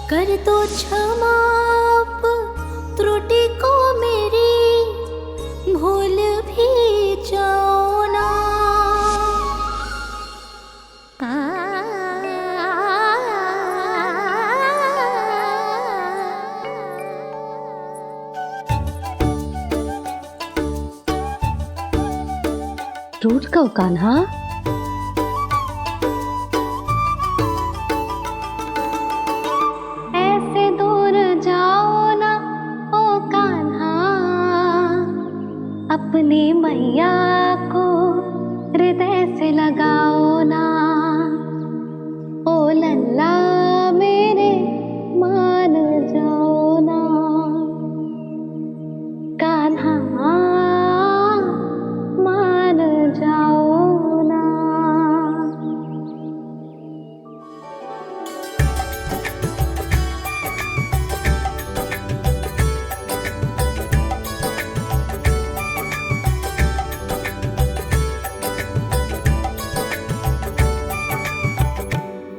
कर दो क्षमा त्रुटि को मेरी, भूल भी जाओ ना। टूट कब कान्हा? ऐसे दूर जाओ ना ओ कान्हा, अपनी मैया को हृदय से लगाओ ना। ओ लल्ला मेरे मान जाओ ना, कान्हा मान जाओ ना।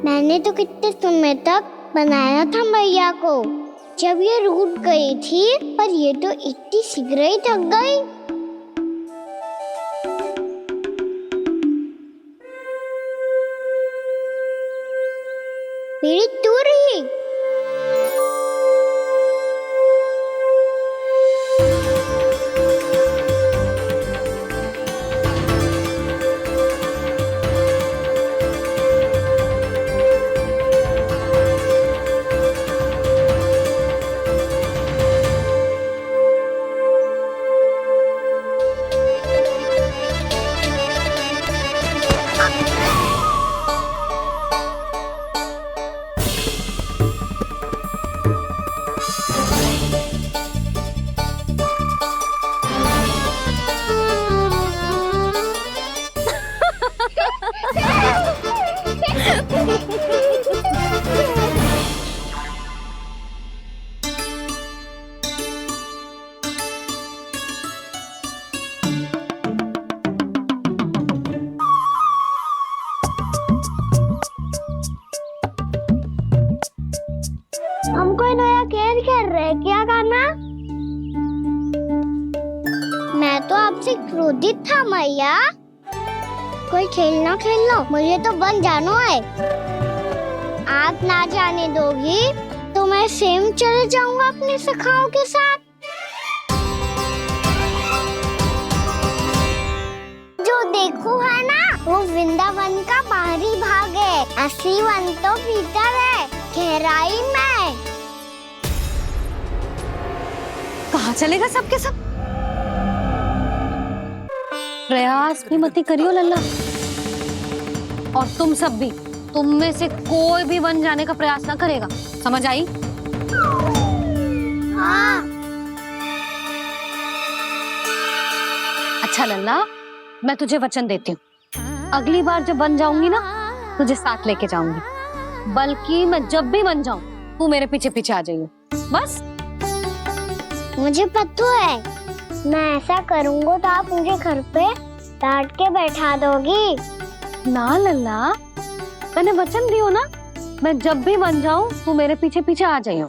मैंने तो कितने समय तक बनाया था मैया को, जब ये रूठ गई थी, पर ये तो इतनी शीघ्र ही थक गई। मेरी दूर ही। हम कोई नया खेल खेल रहे हैं क्या करना? मैं तो आपसे क्रोधित था मैया। कोई खेलना खेल लो, मुझे तो बन जाना है। आप ना जाने दोगी तो मैं स्वयं चले जाऊंगा अपने सखाओं के साथ। जो देखो है ना, वो वृंदावन का बाहरी भाग है, असली वन तो भीतर है, गहराई में। कहाँ चलेगा सबके सब? प्रयास भी मत करियो लल्ला, और तुम सब भी, तुम में से कोई भी वन जाने का प्रयास ना करेगा, समझ आई? हाँ। अच्छा लल्ला, मैं तुझे वचन देती हूँ, अगली बार जब बन जाऊंगी ना, तुझे साथ लेके जाऊंगी। बल्कि मैं जब भी बन जाऊं, तू मेरे पीछे पीछे आ जाइए, बस। मुझे पता है, मैं ऐसा करूँगा तो आप मुझे घर पे डांट के बैठा दोगी? ना लल्ला, मैंने वचन दियो ना, मैं जब भी बन जाऊं तू मेरे पीछे पीछे आ जाइयो।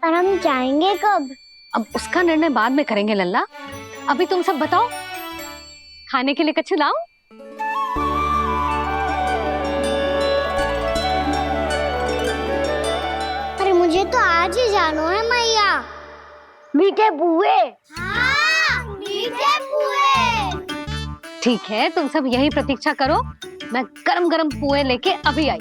पर हम जाएंगे कब? अब उसका निर्णय बाद में करेंगे लल्ला। अभी तुम सब बताओ, खाने के लिए कुछ लाऊं? अरे मुझे तो आज ही जाना है मैया। मीठे बुए। हाँ, मीठे बुए। ठीक है, तुम सब यही प्रतीक्षा करो, मैं गरम गरम पुए लेके अभी आई।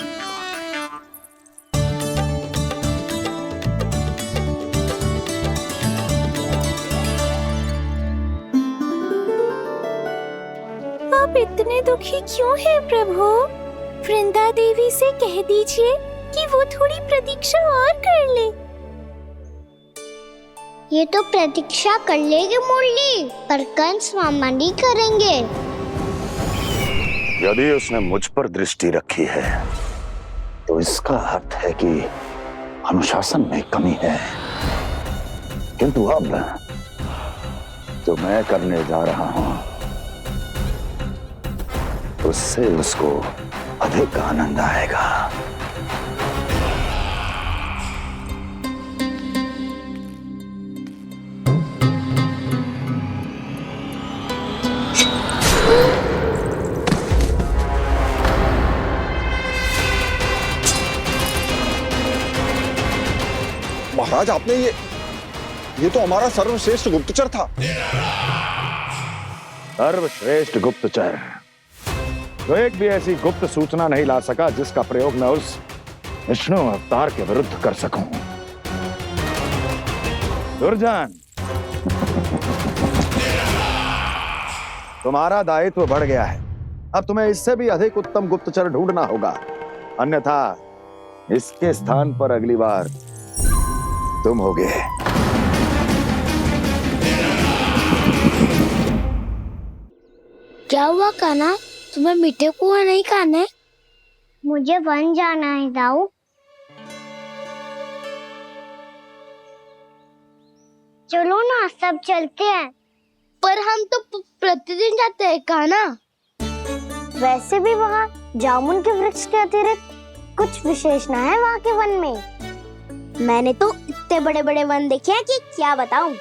आप इतने दुखी क्यों हैं प्रभु? वृंदा देवी से कह दीजिए कि वो थोड़ी प्रतीक्षा और कर ले। ये तो प्रतीक्षा कर लेगी मुरली, पर कंस मामा नहीं करेंगे। यदि उसने मुझ पर दृष्टि रखी है तो इसका अर्थ है कि अनुशासन में कमी है। किंतु अब जो मैं करने जा रहा हूं उससे उसको अधिक आनंद आएगा। महाराज, आपने ये तो हमारा सर्वश्रेष्ठ गुप्तचर था। सर्वश्रेष्ठ गुप्तचर तो एक भी ऐसी गुप्त सूचना नहीं ला सका जिसका प्रयोग मैं उस विष्णु अवतार के विरुद्ध कर सकूं। दुर्जन, तुम्हारा दायित्व बढ़ गया है। अब तुम्हें इससे भी अधिक उत्तम गुप्तचर ढूंढना होगा, अन्यथा इसके स्थान पर अगली बार तुम होगे। क्या हुआ कान्हा, तुम्हें मीठे कुआं नहीं खाने? मुझे वन जाना है दाऊ। चलो ना, सब चलते हैं। पर हम तो प्रतिदिन जाते हैं कान्हा। वैसे भी वहाँ जामुन के वृक्ष के अतिरिक्त कुछ विशेष ना है वहाँ के वन में। मैंने तो इतने बड़े बड़े वन देखे हैं कि क्या बताऊं।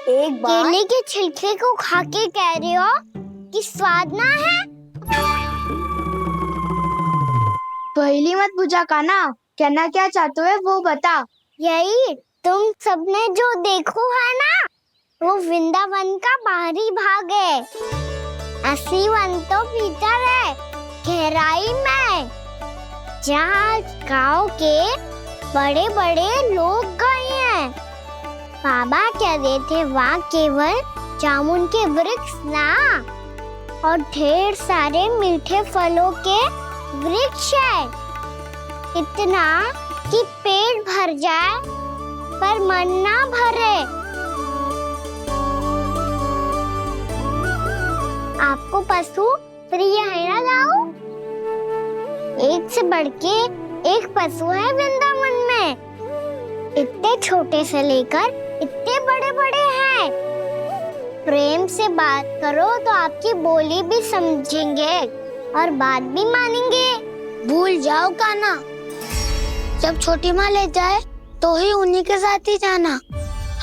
एक बार केले के छिलके को खा के कह रहे हो कि स्वाद ना है? पहली मत पूछा कान्हा, कहना क्या चाहते हो वो बता। यही तुम सबने जो देखो है ना, वो वृंदावन का बाहरी भाग है। असली वन तो भीतर है, गहराई में, जहाँ गांव के बड़े बड़े लोग गए हैं। बाबा कह रहे थे वहाँ केवल जामुन के वृक्ष ना, और ढेर सारे मीठे फलों के वृक्ष है। इतना कि पेट भर जाए पर मन ना भरे। आपको पशु प्रिय है ना दाऊ? एक से बढ़ के एक पशु है वृंदावन में। इतने छोटे से लेकर इतने बड़े बड़े हैं। प्रेम से बात करो तो आपकी बोली भी समझेंगे और बात भी मानेंगे। भूल जाओ कान्हा, जब छोटी माँ ले जाए तो ही उन्हीं के साथ ही जाना।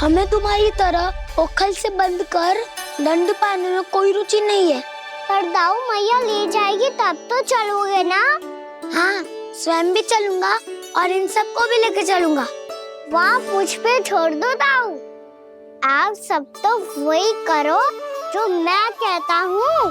हमें तुम्हारी तरह ओखल से बंद कर दंड पाने में कोई रुचि नहीं है। पर दाऊ मैया ले जाएगी तब तो चलोगे ना? हाँ, स्वयं भी चलूंगा और इन सबको भी लेके चलूंगा। वहाँ मुझ पे छोड़ दो दाऊ। आप सब तो वही करो जो मैं कहता हूँ।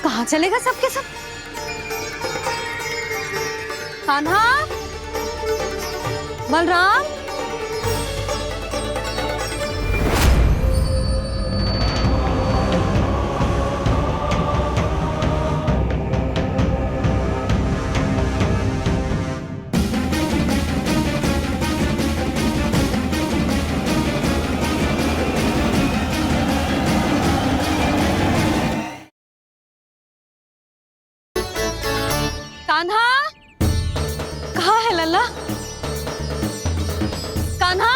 कहाँ चलेगा सबके सब? कान्हा, बलराम, लल्ला, कान्हा।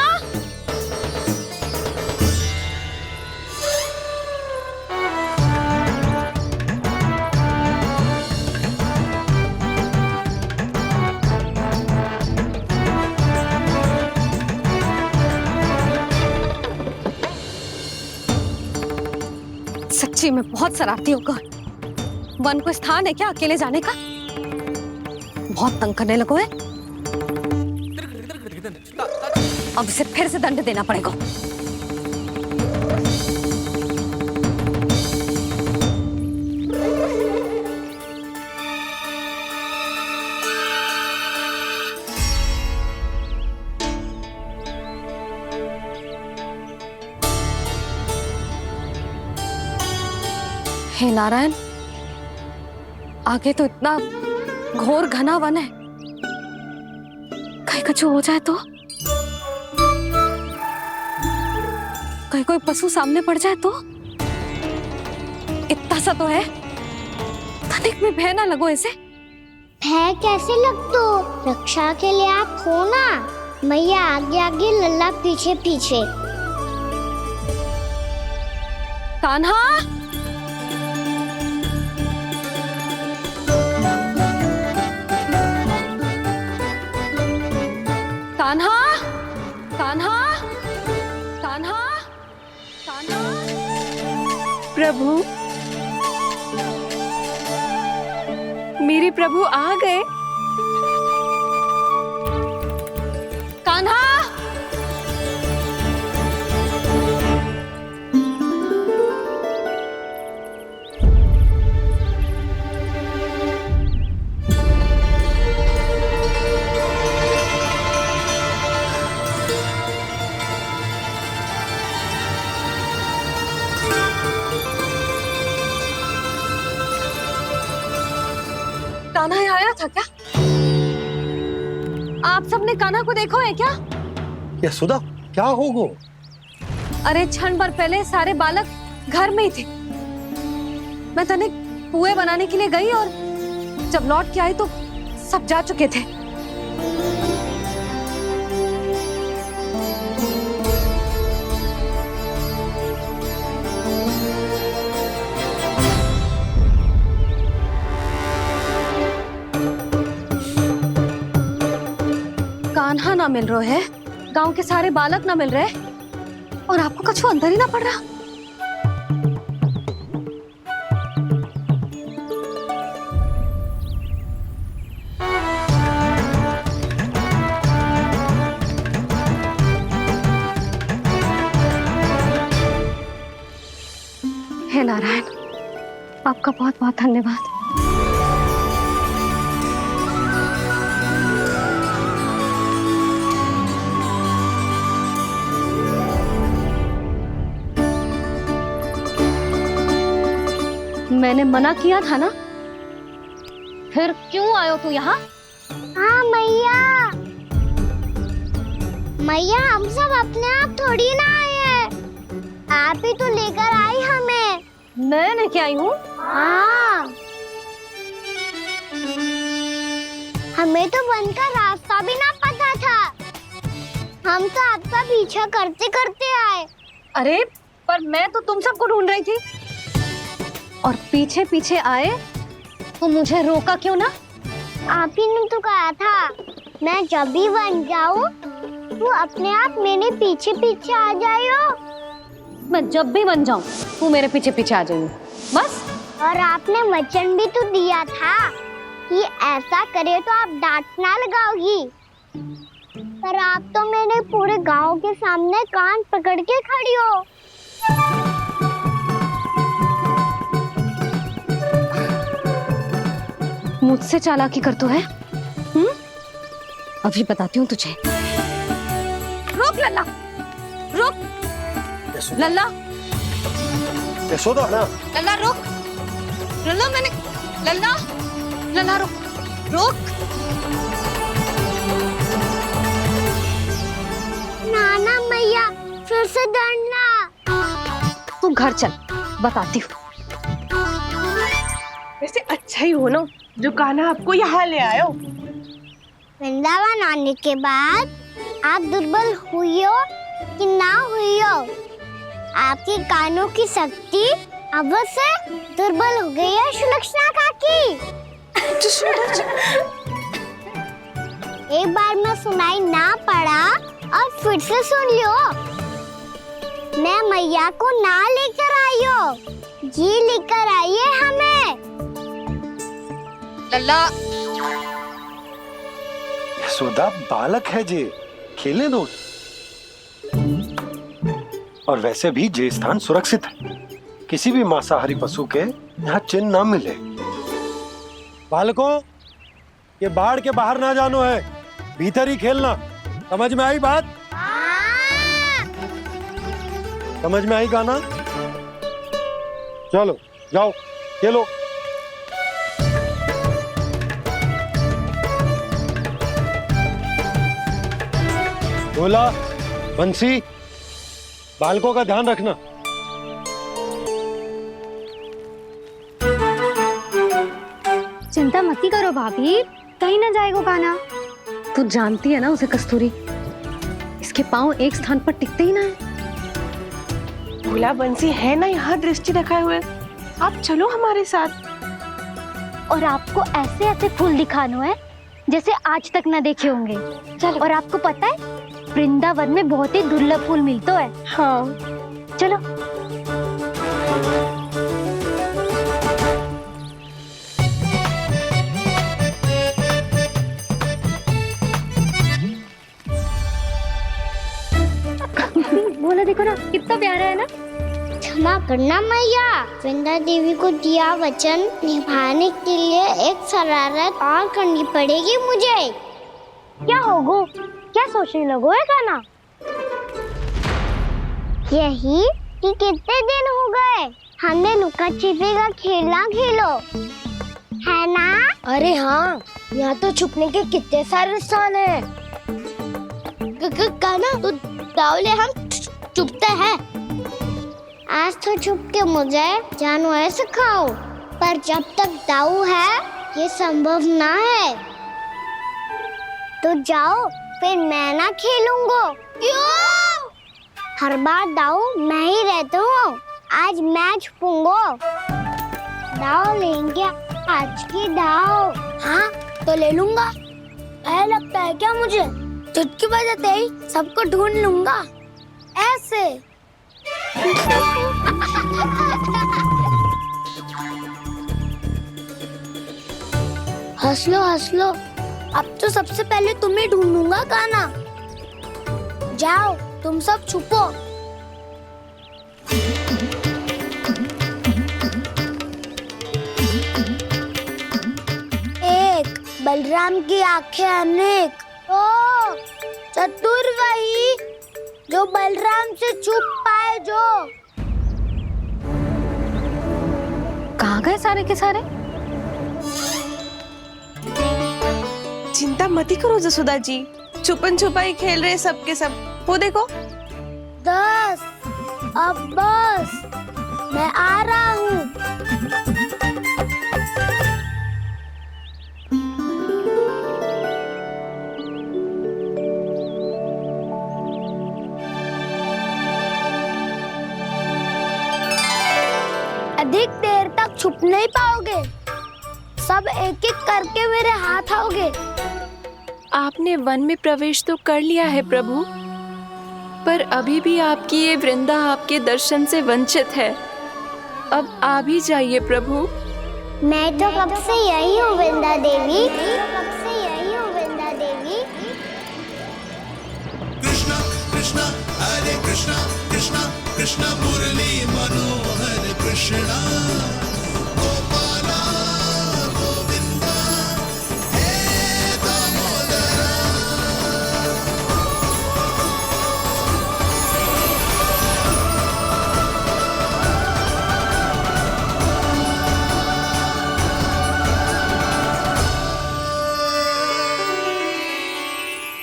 सच्ची में बहुत शरारती होगा। वन को स्थान है क्या अकेले जाने का? बहुत तंग करने लगो है। अब इसे फिर से दंड देना पड़ेगा। हे नारायण, आगे तो इतना घोर घना वन है, कहीं कुछ हो जाए तो? कहीं कोई पशु सामने पड़ जाए तो? इतना सा तो है, तनिक भी भय ना लगो इसे। भय कैसे लग तो? रक्षा के लिए आप हो ना। मैया आगे आगे, लल्ला पीछे पीछे। कान्हा, कान्हा, कान्हा, कान्हा, कान्हा। प्रभु, मेरे प्रभु आ गए। कान्हा, कान्हा यहाँ आया था क्या? आप सबने कान्हा को देखो है क्या? यशोदा, क्या हो गो? अरे क्षण भर पहले सारे बालक घर में ही थे। मैं तनिक पुए बनाने के लिए गई और जब लौट के आई तो सब जा चुके थे। कान्हा ना मिल रहे है, गांव के सारे बालक ना मिल रहे, और आपको कछु अंदर ही ना पड़ रहा। हे नारायण, आपका बहुत बहुत धन्यवाद। मैंने मना किया था ना, फिर क्यों आयो तू यहाँ? हाँ मैया, मैया हम सब अपने आप थोड़ी ना आए हैं, आप ही तो लेकर आई हमें। मैं लेके आई हूँ? हाँ, हमें तो वन का रास्ता भी ना पता था, हम तो आपका पीछा करते करते आए। अरे पर मैं तो तुम सबको ढूंढ रही थी, और पीछे पीछे आए तो मुझे रोका क्यों ना? आप ही ने तो कहा था मैं जब भी बन जाऊं तू अपने आप मेरे पीछे पीछे आ जाइयो। मैं जब भी बन जाऊं तू मेरे पीछे पीछे आ जाइयो, बस। और आपने वचन भी तो दिया था कि ऐसा करे तो आप डांट ना लगाओगी, पर आप तो मेरे पूरे गांव के सामने कान पकड़ के खड़ी हो। मुझसे चालाकी कर तो है? अभी बताती हूँ तुझे। रुक लल्ला, रुक लल्ला, यशोदा ना। लल्ला रुक, लल्ला मैंने, लल्ला, लल्ला रुक, रुक। नाना मैया फिर से डरना। तू घर चल, बताती हूँ। वैसे अच्छा ही हो ना जो कान्हा आपको यहाँ ले आयो। वृंदावन आने के बाद आप दुर्बल हुई हो कि ना हुई हो, आपके कानों की शक्ति अब से दुर्बल हो गई है सुलक्षणा काकी। एक बार में सुनाई ना पड़ा और फिर से सुन लो। मैं मैया को ना लेकर आई हो, जी लेकर आई है हमें। लल्ला यशोदा बालक है जी, खेलने दो। और वैसे भी ये स्थान सुरक्षित है, किसी भी मांसाहारी पशु के यहाँ चिन्ह ना मिले। बालकों, ये बाढ़ के बाहर ना जानो है, भीतर ही खेलना। समझ में आई बात? समझ में आई गाना? चलो जाओ खेलो। बोला बंसी, बालकों का ध्यान रखना। चिंता मती करो भाभी, कहीं ना जाएगा काना। तू जानती है ना उसे कस्तूरी, इसके पांव एक स्थान पर टिकते ही ना है। भोला बंसी है ना यहाँ दृष्टि रखाए हुए, आप चलो हमारे साथ। और आपको ऐसे ऐसे फूल दिखानो है जैसे आज तक न देखे होंगे। चलो। और आपको पता है वृंदावन में बहुत ही दुर्लभ फूल मिलते हैं। हाँ चलो। बोला देखो ना कितना प्यारा है ना। क्षमा करना मैया, वृंदा देवी को दिया वचन निभाने के लिए एक शरारत और करनी पड़ेगी मुझे। क्या होगो, क्या सोचने लगो है गाना? यही कि कितने दिन हो गए हमने लुका छिपी का खेलना खेलो, है ना? अरे हाँ, यहाँ तो छुपने के कितने सारे स्थान है। गाना तो दावले हम छुपते हैं। आज तो छुप के मुझे जानवर सिखाओ, पर जब तक दाऊ है ये संभव ना है। तो जाओ, फिर मैं ना खेलूंगा। क्यों? हर बार दाऊ मैं ही रहता हूँ, आज मैं छुपूंगा। दाऊ लेंगे आज की दाऊ। हाँ तो ले लूंगा। ऐसा लगता है क्या मुझे? चुटकी बजाते ही सबको ढूंढ लूंगा ऐसे। हंस लो, अब तो सबसे पहले तुम्हें ढूंढूंगा गाना। जाओ तुम सब छुपो। एक, बलराम की आंखें अनेक। तो चतुर वही जो बलराम से छुप पाए। जो कहाँ गए सारे के सारे? चिंता मती करो जसोदा जी, छुपन छुपाई खेल रहे सबके सब। वो देखो 10, अब बस, मैं आ रहा हूँ। अधिक देर तक छुप नहीं पाओगे, सब एक एक करके मेरे हाथ आओगे। आपने वन में प्रवेश तो कर लिया है प्रभु, पर अभी भी आपकी ये वृंदा आपके दर्शन से वंचित है। अब आप ही जाइए प्रभु। मैं तो कब से यही हूँ वृंदा देवी, कब से यही हूँ वृंदा देवी। कृष्णा कृष्णा हरे कृष्णा, कृष्णा कृष्णा मुरली मनोहर कृष्णा, गोपाला गोविंदा हे दामोदरा।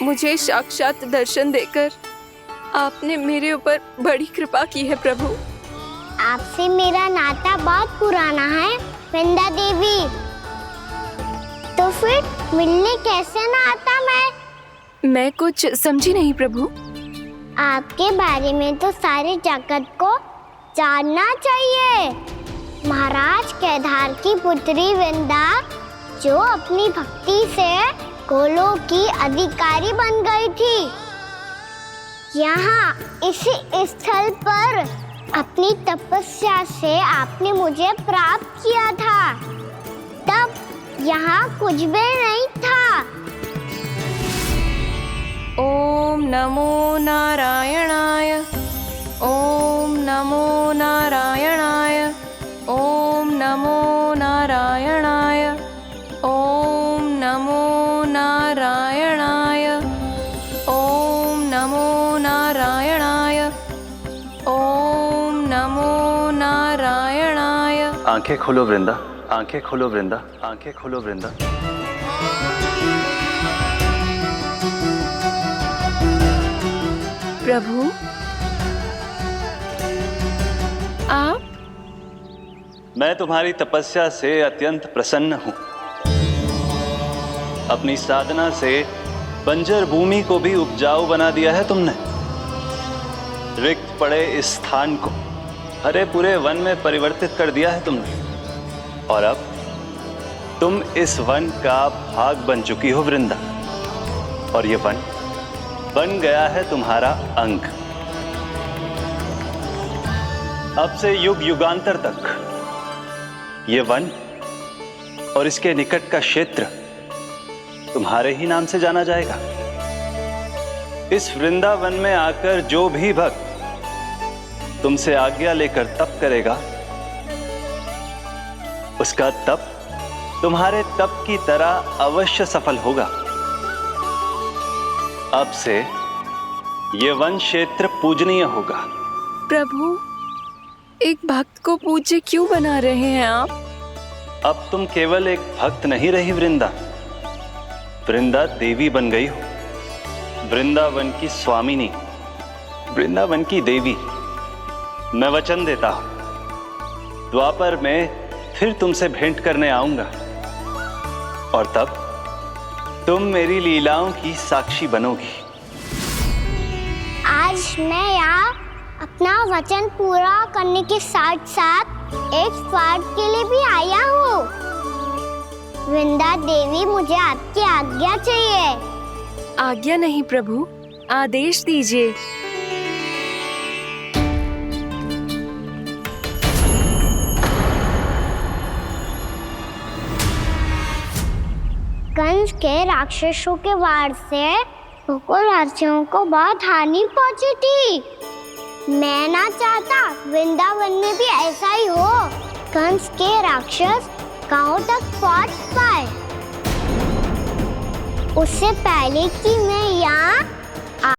मुझे साक्षात दर्शन देकर आपने मेरे ऊपर बड़ी कृपा की है प्रभु। आपसे मेरा नाता बहुत पुराना है वृंदा देवी, तो फिर मिलने कैसे ना आता मैं कुछ समझी नहीं प्रभु। आपके बारे में तो सारे जगत को जानना चाहिए। महाराज केदार की पुत्री वृंदा जो अपनी भक्ति से गोलों की अधिकारी बन गई थी, यहाँ इसी स्थल पर अपनी तपस्या से आपने मुझे प्राप्त किया था। तब यहाँ कुछ भी नहीं था। ओम नमो नारायणाय, ओम नमो नारायणाय, ओम नमो नारायणाय, ओम नमो नारायणाय, ओम नमो नारायणाय, ओम नमो नारायणाय। आंखें खोलो वृंदा, आंखें खोलो वृंदा, आंखें खोलो वृंदा। प्रभु आप? मैं तुम्हारी तपस्या से अत्यंत प्रसन्न हूं। अपनी साधना से बंजर भूमि को भी उपजाऊ बना दिया है तुमने। रिक्त पड़े इस स्थान को हरे पूरे वन में परिवर्तित कर दिया है तुमने। और अब तुम इस वन का भाग बन चुकी हो वृंदा। और ये वन बन गया है तुम्हारा अंग। अब से युग युगांतर तक ये वन और इसके निकट का क्षेत्र तुम्हारे ही नाम से जाना जाएगा। इस वृंदावन में आकर जो भी भक्त तुमसे आज्ञा लेकर तप करेगा, उसका तप तुम्हारे तप की तरह अवश्य सफल होगा। अब से ये वन क्षेत्र पूजनीय होगा। प्रभु एक भक्त को पूज्य क्यों बना रहे हैं आप? अब तुम केवल एक भक्त नहीं रही वृंदा, वृंदा देवी बन गई हो। वृंदावन की स्वामिनी, वृंदावन की देवी। मैं वचन देता हूं, द्वापर में फिर तुमसे भेंट करने आऊंगा और तब तुम मेरी लीलाओं की साक्षी बनोगी। आज मैं यहाँ अपना वचन पूरा करने के साथ साथ एक स्वार्थ के लिए भी आया हूँ। वृंदा देवी, मुझे आपकी आज्ञा चाहिए। आज्ञा नहीं प्रभु, आदेश दीजिए। कंस के राक्षसों के वार से गोकुलवासियों को बहुत हानि पहुंची थी। मैं ना चाहता वृंदावन में भी ऐसा ही हो। कंस के राक्षस गांव तक पहुंच पाए, उससे पहले कि मैं यहाँ